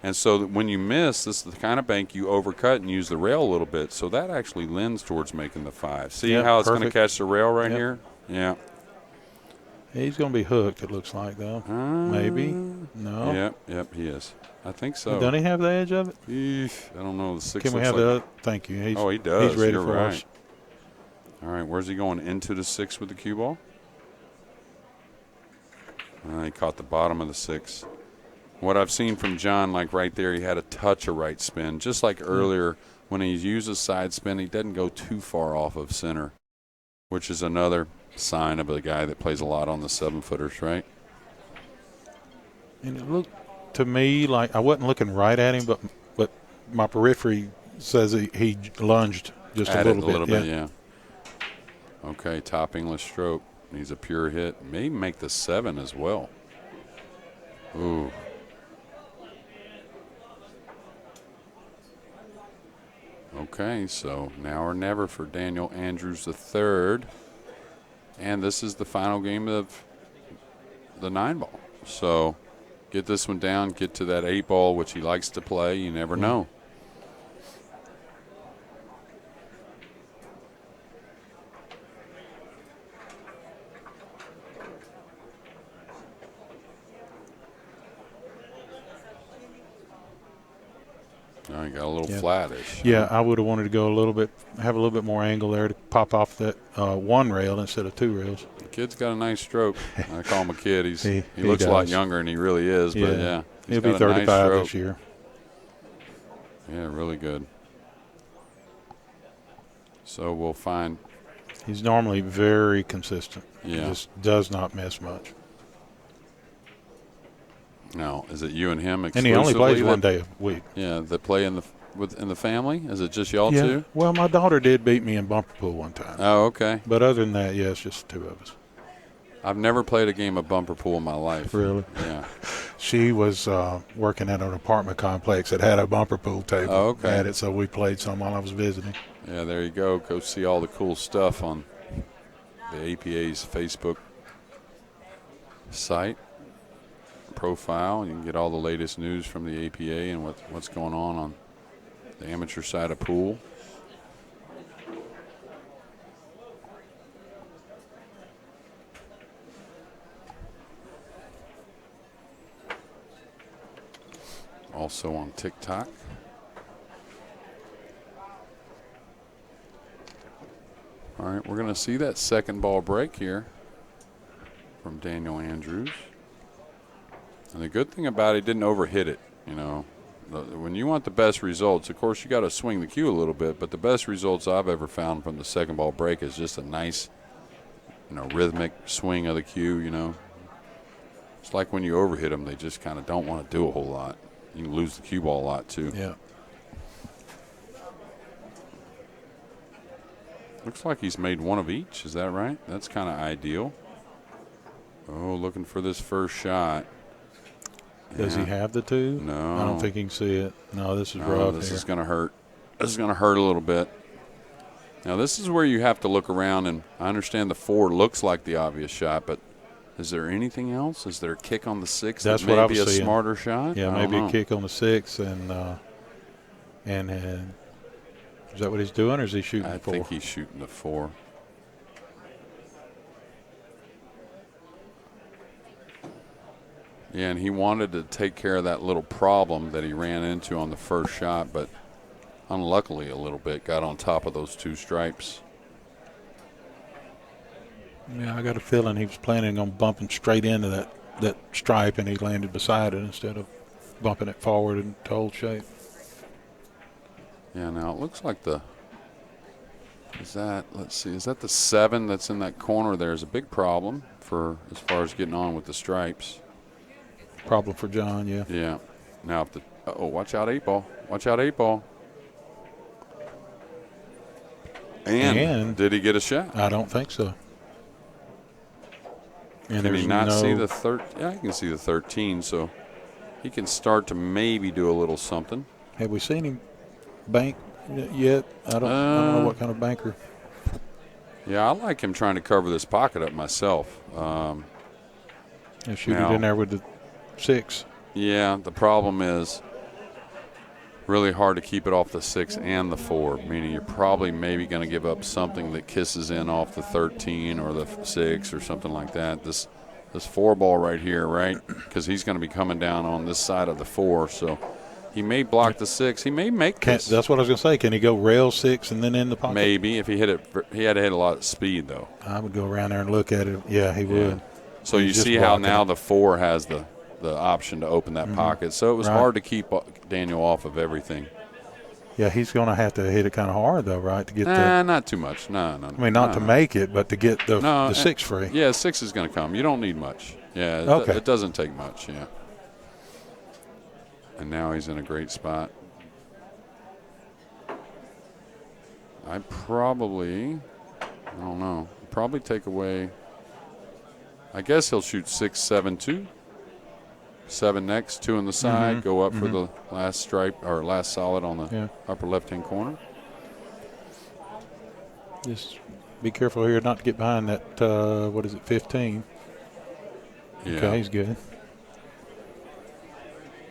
And so that when you miss, this is the kind of bank you overcut and use the rail a little bit. So that actually lends towards making the 5. See how it's going to catch the rail right here? Yeah. He's going to be hooked, it looks like, though. Maybe. No. Yep, he is. I think so. Doesn't he have the edge of it? I don't know. The 6 Can we looks have like the other? Thank you. he does. He's ready You're for right. us. All right, where's he going? Into the 6 with the cue ball? He caught the bottom of the 6. What I've seen from John, like right there, he had a touch of right spin. Just like earlier, when he uses side spin, he doesn't go too far off of center, which is another sign of a guy that plays a lot on the 7-footers, right? And it looked to me like I wasn't looking right at him, but my periphery says he lunged just a little bit. Yeah. Okay, top English stroke. He's a pure hit. Maybe make the 7 as well. Ooh. Okay, so now or never for Daniel Andrews III. And this is the final game of the 9 ball. So get this one down, get to that 8 ball, which he likes to play. You never know. Oh, you got a little flattish. Yeah, I would have wanted to go have a little bit more angle there to pop off that 1 rail instead of 2 rails. The kid's got a nice stroke. I call him a kid. He He looks a lot does. younger than he really is, but yeah. He'll be 35 this year. Yeah, really good. So we'll find. He's normally very consistent. Yeah. He just does not miss much. Now, is it you and him And exclusively? he only plays one day a week. Yeah, that play in the family? Is it just y'all Yeah. two? Well, my daughter did beat me in bumper pool one time. Oh, okay. But other than that, yeah, it's just the 2 of us. I've never played a game of bumper pool in my life. Really? Yeah. She was working at an apartment complex that had a bumper pool table. Oh, okay. Had it, so we played some while I was visiting. Yeah, there you go. Go see all the cool stuff on the APA's Facebook site profile. You can get all the latest news from the APA and what's going on the amateur side of pool. Also on TikTok. All right, we're going to see that second ball break here from Daniel Andrews. And the good thing about it, he didn't overhit it. You know, when you want the best results, of course, you got to swing the cue a little bit. But the best results I've ever found from the second ball break is just a nice, rhythmic swing of the cue. You know, it's like when you overhit them, they just kind of don't want to do a whole lot. You can lose the cue ball a lot too. Yeah. Looks like he's made one of each. Is that right? That's kind of ideal. Oh, looking for this first shot. Does he have the 2? No. I don't think he can see it. No, this is rough. This here. is going to hurt. This is going to hurt a little bit. Now, this is where you have to look around, and I understand the 4 looks like the obvious shot, but is there anything else? Is there a kick on the 6 That's that what may I be was a seeing. smarter shot? Yeah, I maybe don't a know. kick on the 6 and is that what he's doing, or is he shooting I 4? think he's shooting the 4. Yeah, and he wanted to take care of that little problem that he ran into on the first shot, but unluckily a little bit got on top of those 2 stripes. Yeah, I got a feeling he was planning on bumping straight into that stripe, and he landed beside it instead of bumping it forward into hold shape. Yeah, now it looks like is that the 7 that's in that corner there is a big problem for as far as getting on with the stripes. Problem for John, yeah. Yeah. Now if watch out 8 ball. Watch out 8 ball. And did he get a shot? I don't think so. And Can he not no, see the 13? Yeah, he can see the 13, so he can start to maybe do a little something. Have we seen him bank yet? I don't know what kind of banker. Yeah, I like him trying to cover this pocket up myself. And shoot it in there with the 6. Yeah, the problem is really hard to keep it off the 6 and the 4, meaning you're probably maybe going to give up something that kisses in off the 13 or the 6 or something like that. This 4 ball right here, right? Because he's going to be coming down on this side of the 4, so he may block the 6. He may make this. That's what I was going to say. Can he go rail 6 and then in the pocket? Maybe if he hit it. He had to hit a lot of speed, though. I would go around there and look at it. Yeah, he would. So He's you just see how blocking now it. the 4 has the option to open that pocket. So it was Right. hard to keep Daniel off of everything. Yeah, he's going to have to hit it kind of hard, though, right, to get the – Not too much. No. I mean, not to make it, but to get the 6 free. Yeah, 6 is going to come. You don't need much. Yeah, Okay. It doesn't take much, yeah. And now he's in a great spot. I don't know, probably take away – I guess he'll shoot 6, 7, 2. 7 next, 2 on the side, go up for the last stripe or last solid on the upper left-hand corner. Just be careful here not to get behind that, 15. Yeah. Okay, he's good.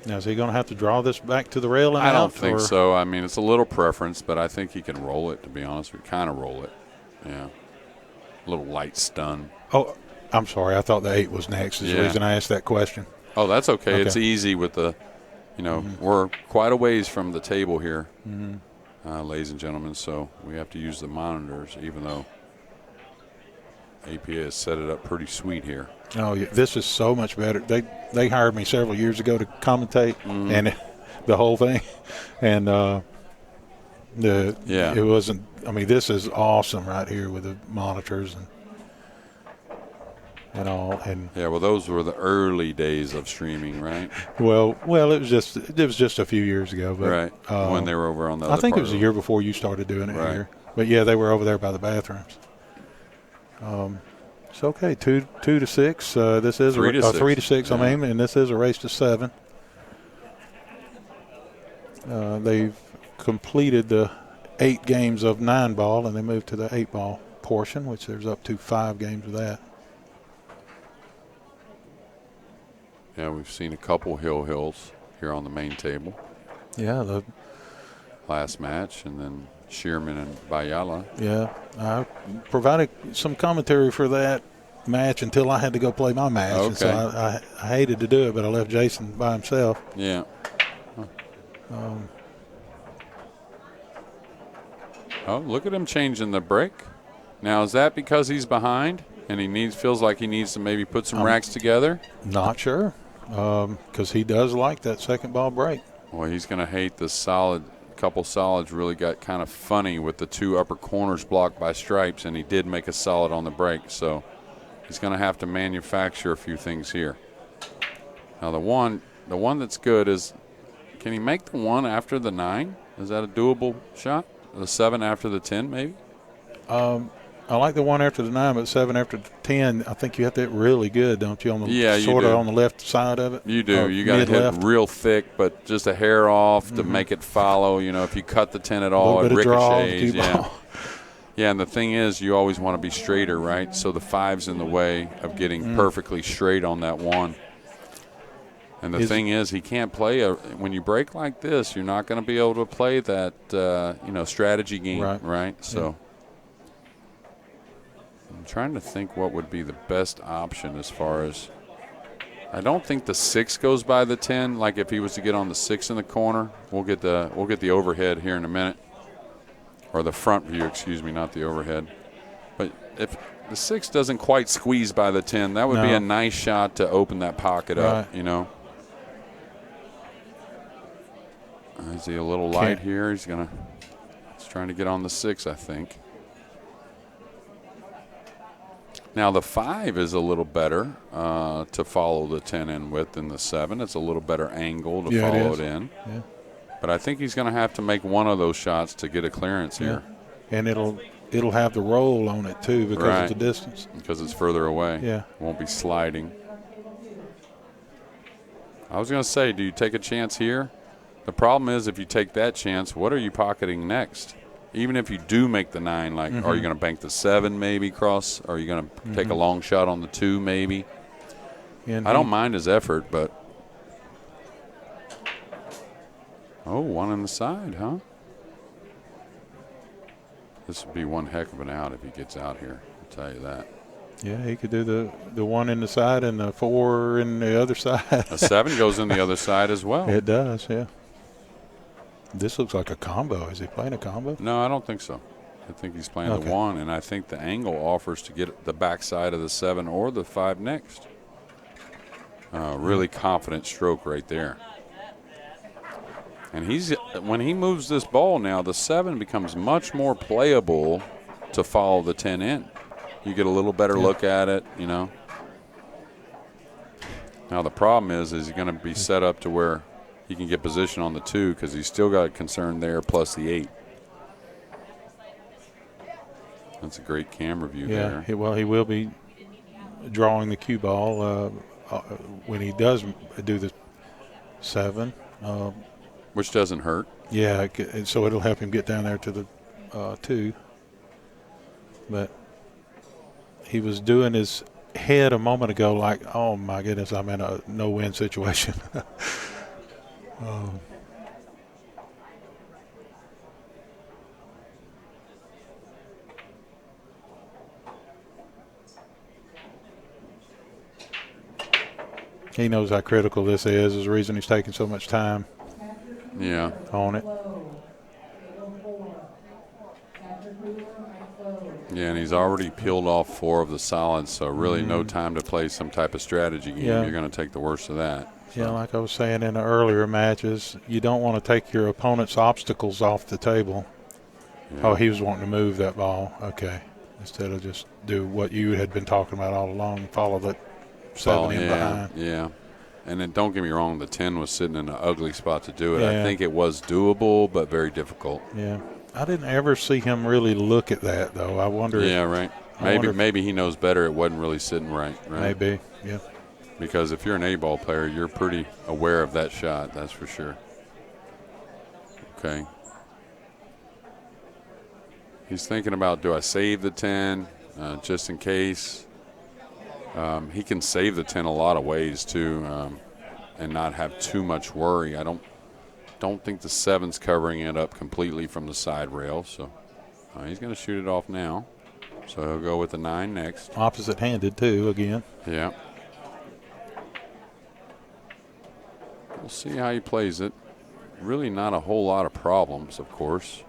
Now, is he going to have to draw this back to the rail and I out? don't think so. I mean, it's a little preference, but I think he can roll it, to be honest. We kind of roll it. Yeah. A little light stun. Oh, I'm sorry. I thought the 8 was next. Is the reason I asked that question. Oh, that's okay. It's easy with the, we're quite a ways from the table here, ladies and gentlemen, so we have to use the monitors, even though APA has set it up pretty sweet here. Oh, yeah. This is so much better. They hired me several years ago to commentate and the whole thing. And it wasn't – I mean, this is awesome right here with the monitors and all. And yeah, well, those were the early days of streaming, right? Well, it was just a few years ago. But, right, when they were over on the other I think part it was a year before you started doing it right. here. But, yeah, they were over there by the bathrooms. It's okay. 2 to 6. This is 3 to 6. 3 to 6. Yeah. I mean, and this is a race to 7. They've completed the 8 games of 9-ball, and they moved to the 8-ball portion, which there's up to 5 games of that. Yeah, we've seen a couple hills here on the main table. Yeah, the last match, and then Shearman and Bayala. Yeah, I provided some commentary for that match until I had to go play my match. Okay. And so I hated to do it, but I left Jason by himself. Yeah. Oh, look at him changing the break. Now, is that because he's behind and feels like he needs to maybe put some racks together? Not sure, because he does like that second ball break. Well, he's going to hate the couple solids really got kind of funny with the 2 upper corners blocked by stripes, and he did make a solid on the break. So he's going to have to manufacture a few things here. Now, the one that's good is, can he make the 1 after the 9? Is that a doable shot? The 7 after the 10, maybe? I like the 1 after the 9, but 7 after the 10, I think you have to hit really good, don't you? On the sort of on the left side of it. You do. You got to hit real thick, but just a hair off to make it follow. If you cut the 10 at all, it ricochets. Yeah, and the thing is, you always want to be straighter, right? So the 5's in the way of getting perfectly straight on that 1. And the thing is, he can't play when you break like this, you're not going to be able to play that strategy game, right? So I'm trying to think what would be the best option as far as, I don't think the 6 goes by the 10. Like if he was to get on the 6 in the corner, we'll get the overhead here in a minute, or the front view, excuse me, not the overhead. But if the 6 doesn't quite squeeze by the 10, that would be a nice shot to open that pocket up, Is he a little light here? He's trying to get on the 6, I think. Now the 5 is a little better to follow the 10 in with than the 7. It's a little better angle to follow it in. Yeah. But I think he's going to have to make one of those shots to get a clearance here. And it'll have the roll on it too because of the distance. Because it's further away. Yeah. Won't be sliding. I was going to say, do you take a chance here? The problem is if you take that chance, what are you pocketing next? Even if you do make the 9, are you going to bank the 7 maybe cross? Are you going to take a long shot on the 2 maybe? And I don't mind his effort, but. Oh, 1 on the side, huh? This would be one heck of an out if he gets out here, I'll tell you that. Yeah, he could do the 1 in the side and the 4 in the other side. A 7 goes in the other side as well. It does, yeah. This looks like a combo. Is he playing a combo? No, I don't think so. I think he's playing the 1, and I think the angle offers to get the backside of the 7 or the 5 next. Really confident stroke right there. And when he moves this ball now, the 7 becomes much more playable to follow the 10 in. You get a little better look at it, Now the problem is he's going to be set up to where he can get position on the 2 because he's still got a concern there plus the 8. That's a great camera view there. Yeah, he will be drawing the cue ball when he does do the 7. Which doesn't hurt. Yeah, so it'll help him get down there to the 2. But he was doing his head a moment ago like, oh, my goodness, I'm in a no-win situation. He knows how critical this is. Is the reason he's taking so much time. Yeah. On it. Yeah, and he's already peeled off 4 of the solids, so really no time to play some type of strategy game. Yeah. You're going to take the worst of that. So. Yeah, like I was saying in the earlier matches, you don't want to take your opponent's obstacles off the table. Yeah. Oh, he was wanting to move that ball. Okay. Instead of just do what you had been talking about all along, follow the 7 in behind. Yeah. And then don't get me wrong, the 10 was sitting in an ugly spot to do it. Yeah. I think it was doable, but very difficult. Yeah. I didn't ever see him really look at that, though. I wonder. Yeah, right. Maybe he knows better. It wasn't really sitting right. Maybe, yeah. Because if you're an A-ball player, you're pretty aware of that shot, that's for sure. Okay. He's thinking about, do I save the 10 just in case? He can save the 10 a lot of ways, too, and not have too much worry. I don't think the 7's covering it up completely from the side rail, so he's going to shoot it off now. So he'll go with the 9 next. Opposite-handed, too, again. Yeah. We'll see how he plays it. Really not a whole lot of problems, of course.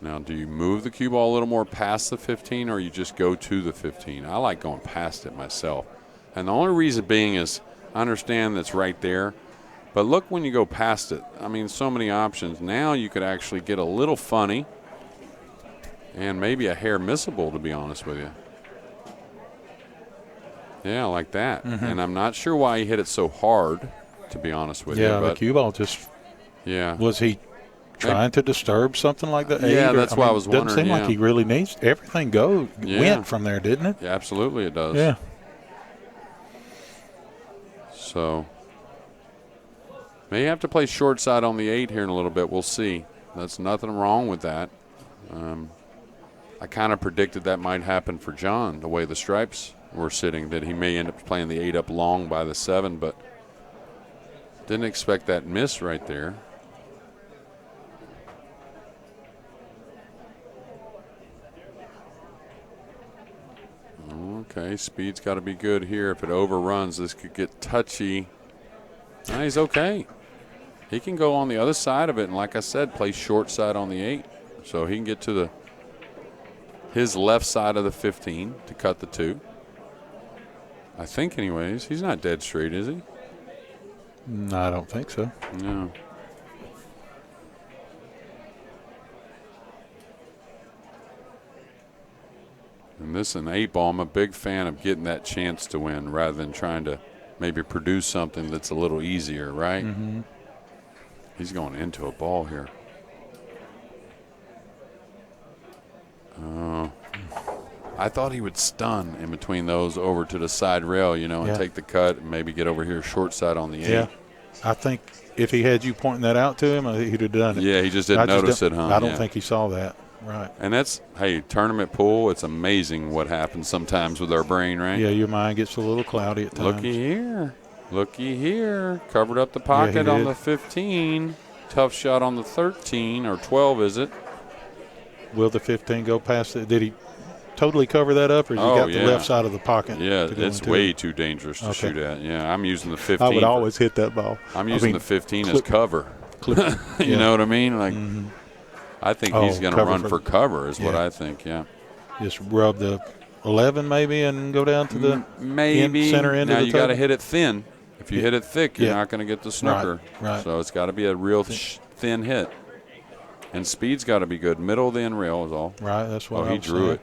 Now, do you move the cue ball a little more past the 15, or you just go to the 15? I like going past it myself. And the only reason being is I understand that's right there. But look when you go past it. I mean, so many options. Now you could actually get a little funny and maybe a hair missable, to be honest with you. Yeah, like that. Mm-hmm. And I'm not sure why he hit it so hard, to be honest with you. Yeah, the cue ball just – was he trying to disturb something like that? Yeah, that's why I was wondering. Doesn't seem like he really needs – everything went from there, didn't it? Yeah, absolutely it does. Yeah. So – may have to play short side on the 8 here in a little bit. We'll see. That's nothing wrong with that. I kind of predicted that might happen for John, the way the stripes were sitting, that he may end up playing the 8 up long by the 7, but didn't expect that miss right there. Okay, speed's got to be good here. If it overruns, this could get touchy. No, he's okay. He can go on the other side of it, and like I said, play short side on the 8. So he can get to his left side of the 15 to cut the 2. I think anyways. He's not dead straight, is he? No, I don't think so. No. And this an 8-ball, I'm a big fan of getting that chance to win rather than trying to maybe produce something that's a little easier, right? Mm-hmm. He's going into a ball here. I thought he would stun in between those over to the side rail, and take the cut and maybe get over here short side on the 8. Yeah, I think if he had you pointing that out to him, he'd have done it. Yeah, he just didn't notice it, huh? I don't think he saw that. Right. And that's, hey, tournament pool, it's amazing what happens sometimes with our brain, right? Yeah, your mind gets a little cloudy at times. Looky here. Looky here. Covered up the pocket on the 15. Tough shot on the 13 or 12, is it? Will the 15 go past it? Did he totally cover that up, or has he got the left side of the pocket? Yeah, it's way too dangerous to shoot at. Yeah, I'm using the 15. I would always hit that ball. I'm using the 15 as cover. You know what I mean? Like, I think he's going to run for cover is what I think, Just rub the 11 maybe and go down to the center end of the Now you got to hit it thin. If you hit it thick, you're not going to get the snooker. Right. So it's got to be a real thin hit. And speed's got to be good. Middle of the end rail is all. Right, that's what he drew it.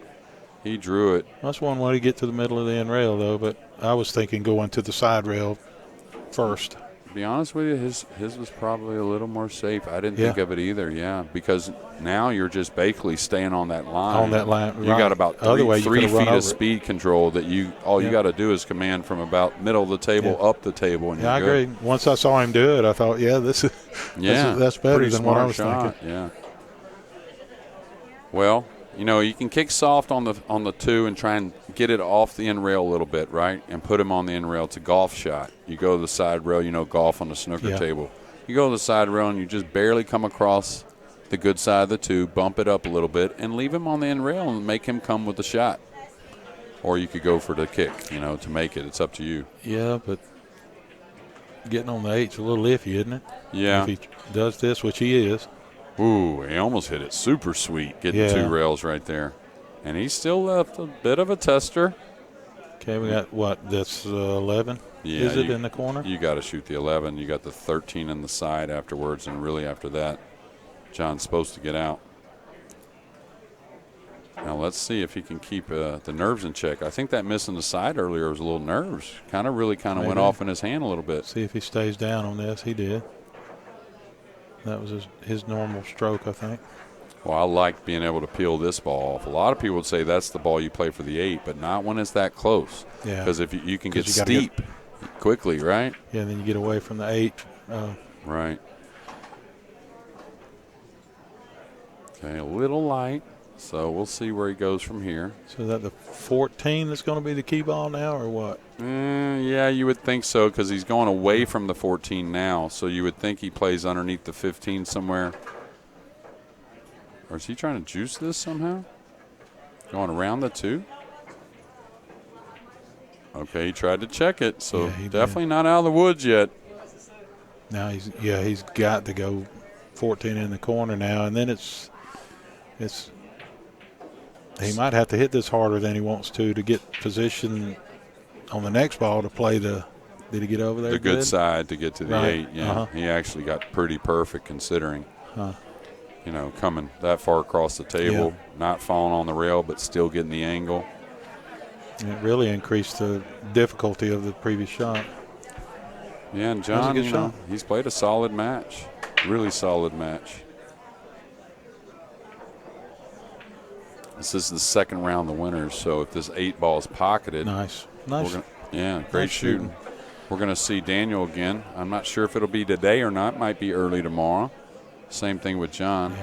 He drew it. That's one way to get to the middle of the end rail, though, but I was thinking going to the side rail first. To be honest with you, his was probably a little more safe. I didn't think of it either, because now you're just basically staying on that line. On that line, You got about 3 feet of speed control that you got to do is command from about middle of the table up the table. And I agree. Once I saw him do it, I thought, this is that's better than what I was thinking. Yeah. Well, you can kick soft on the 2 and try and get it off the end rail a little bit, right, and put him on the end rail. It's a golf shot. You go to the side rail, golf on the snooker table. You go to the side rail and you just barely come across the good side of the two, bump it up a little bit, and leave him on the end rail and make him come with the shot. Or you could go for the kick, to make it. It's up to you. Yeah, but getting on the 8's a little iffy, isn't it? Yeah. If he does this, which he is. Ooh, he almost hit it super sweet, getting 2 rails right there. And he's still left a bit of a tester. Okay, we got what? That's 11? Yeah, is it in the corner? You got to shoot the 11. You got the 13 in the side afterwards, and really after that, John's supposed to get out. Now let's see if he can keep the nerves in check. I think that miss in the side earlier was a little nerves. Kind of went off in his hand a little bit. See if he stays down on this. He did. That was his normal stroke, I think. Well, I like being able to peel this ball off. A lot of people would say that's the ball you play for the 8, but not when it's that close. Yeah. Because if you can get steep quickly, right? Yeah, then you get away from the 8. Right. Okay, a little light. So we'll see where he goes from here. So is that the 14 that's going to be the key ball now, or what? Yeah, you would think so, because he's going away from the 14 now. So you would think he plays underneath the 15 somewhere. Or is he trying to juice this somehow? Going around the 2? Okay, he tried to check it, so definitely not out of the woods yet. Now he's got to go 14 in the corner now, and then it's he might have to hit this harder than he wants to get position on the next ball to play the. Did he get over there? The good side to get to the 8. Yeah, Uh-huh. He actually got pretty perfect considering. Huh. Coming that far across the table, not falling on the rail, but still getting the angle. And it really increased the difficulty of the previous shot. Yeah, and John, shot. He's played a solid match, really solid match. This is the second round of the winners, so if this 8 ball is pocketed. Nice. Great shooting. We're going to see Daniel again. I'm not sure if it'll be today or not. Might be early tomorrow. Same thing with John.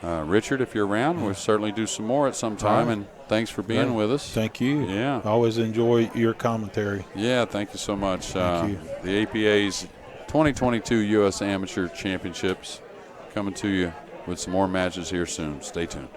Richard, if you're around, we'll certainly do some more at some time, and thanks for being with us. Thank you. Yeah. I always enjoy your commentary. Yeah, thank you so much. Thank you. The APA's 2022 U.S. Amateur Championships coming to you with some more matches here soon. Stay tuned.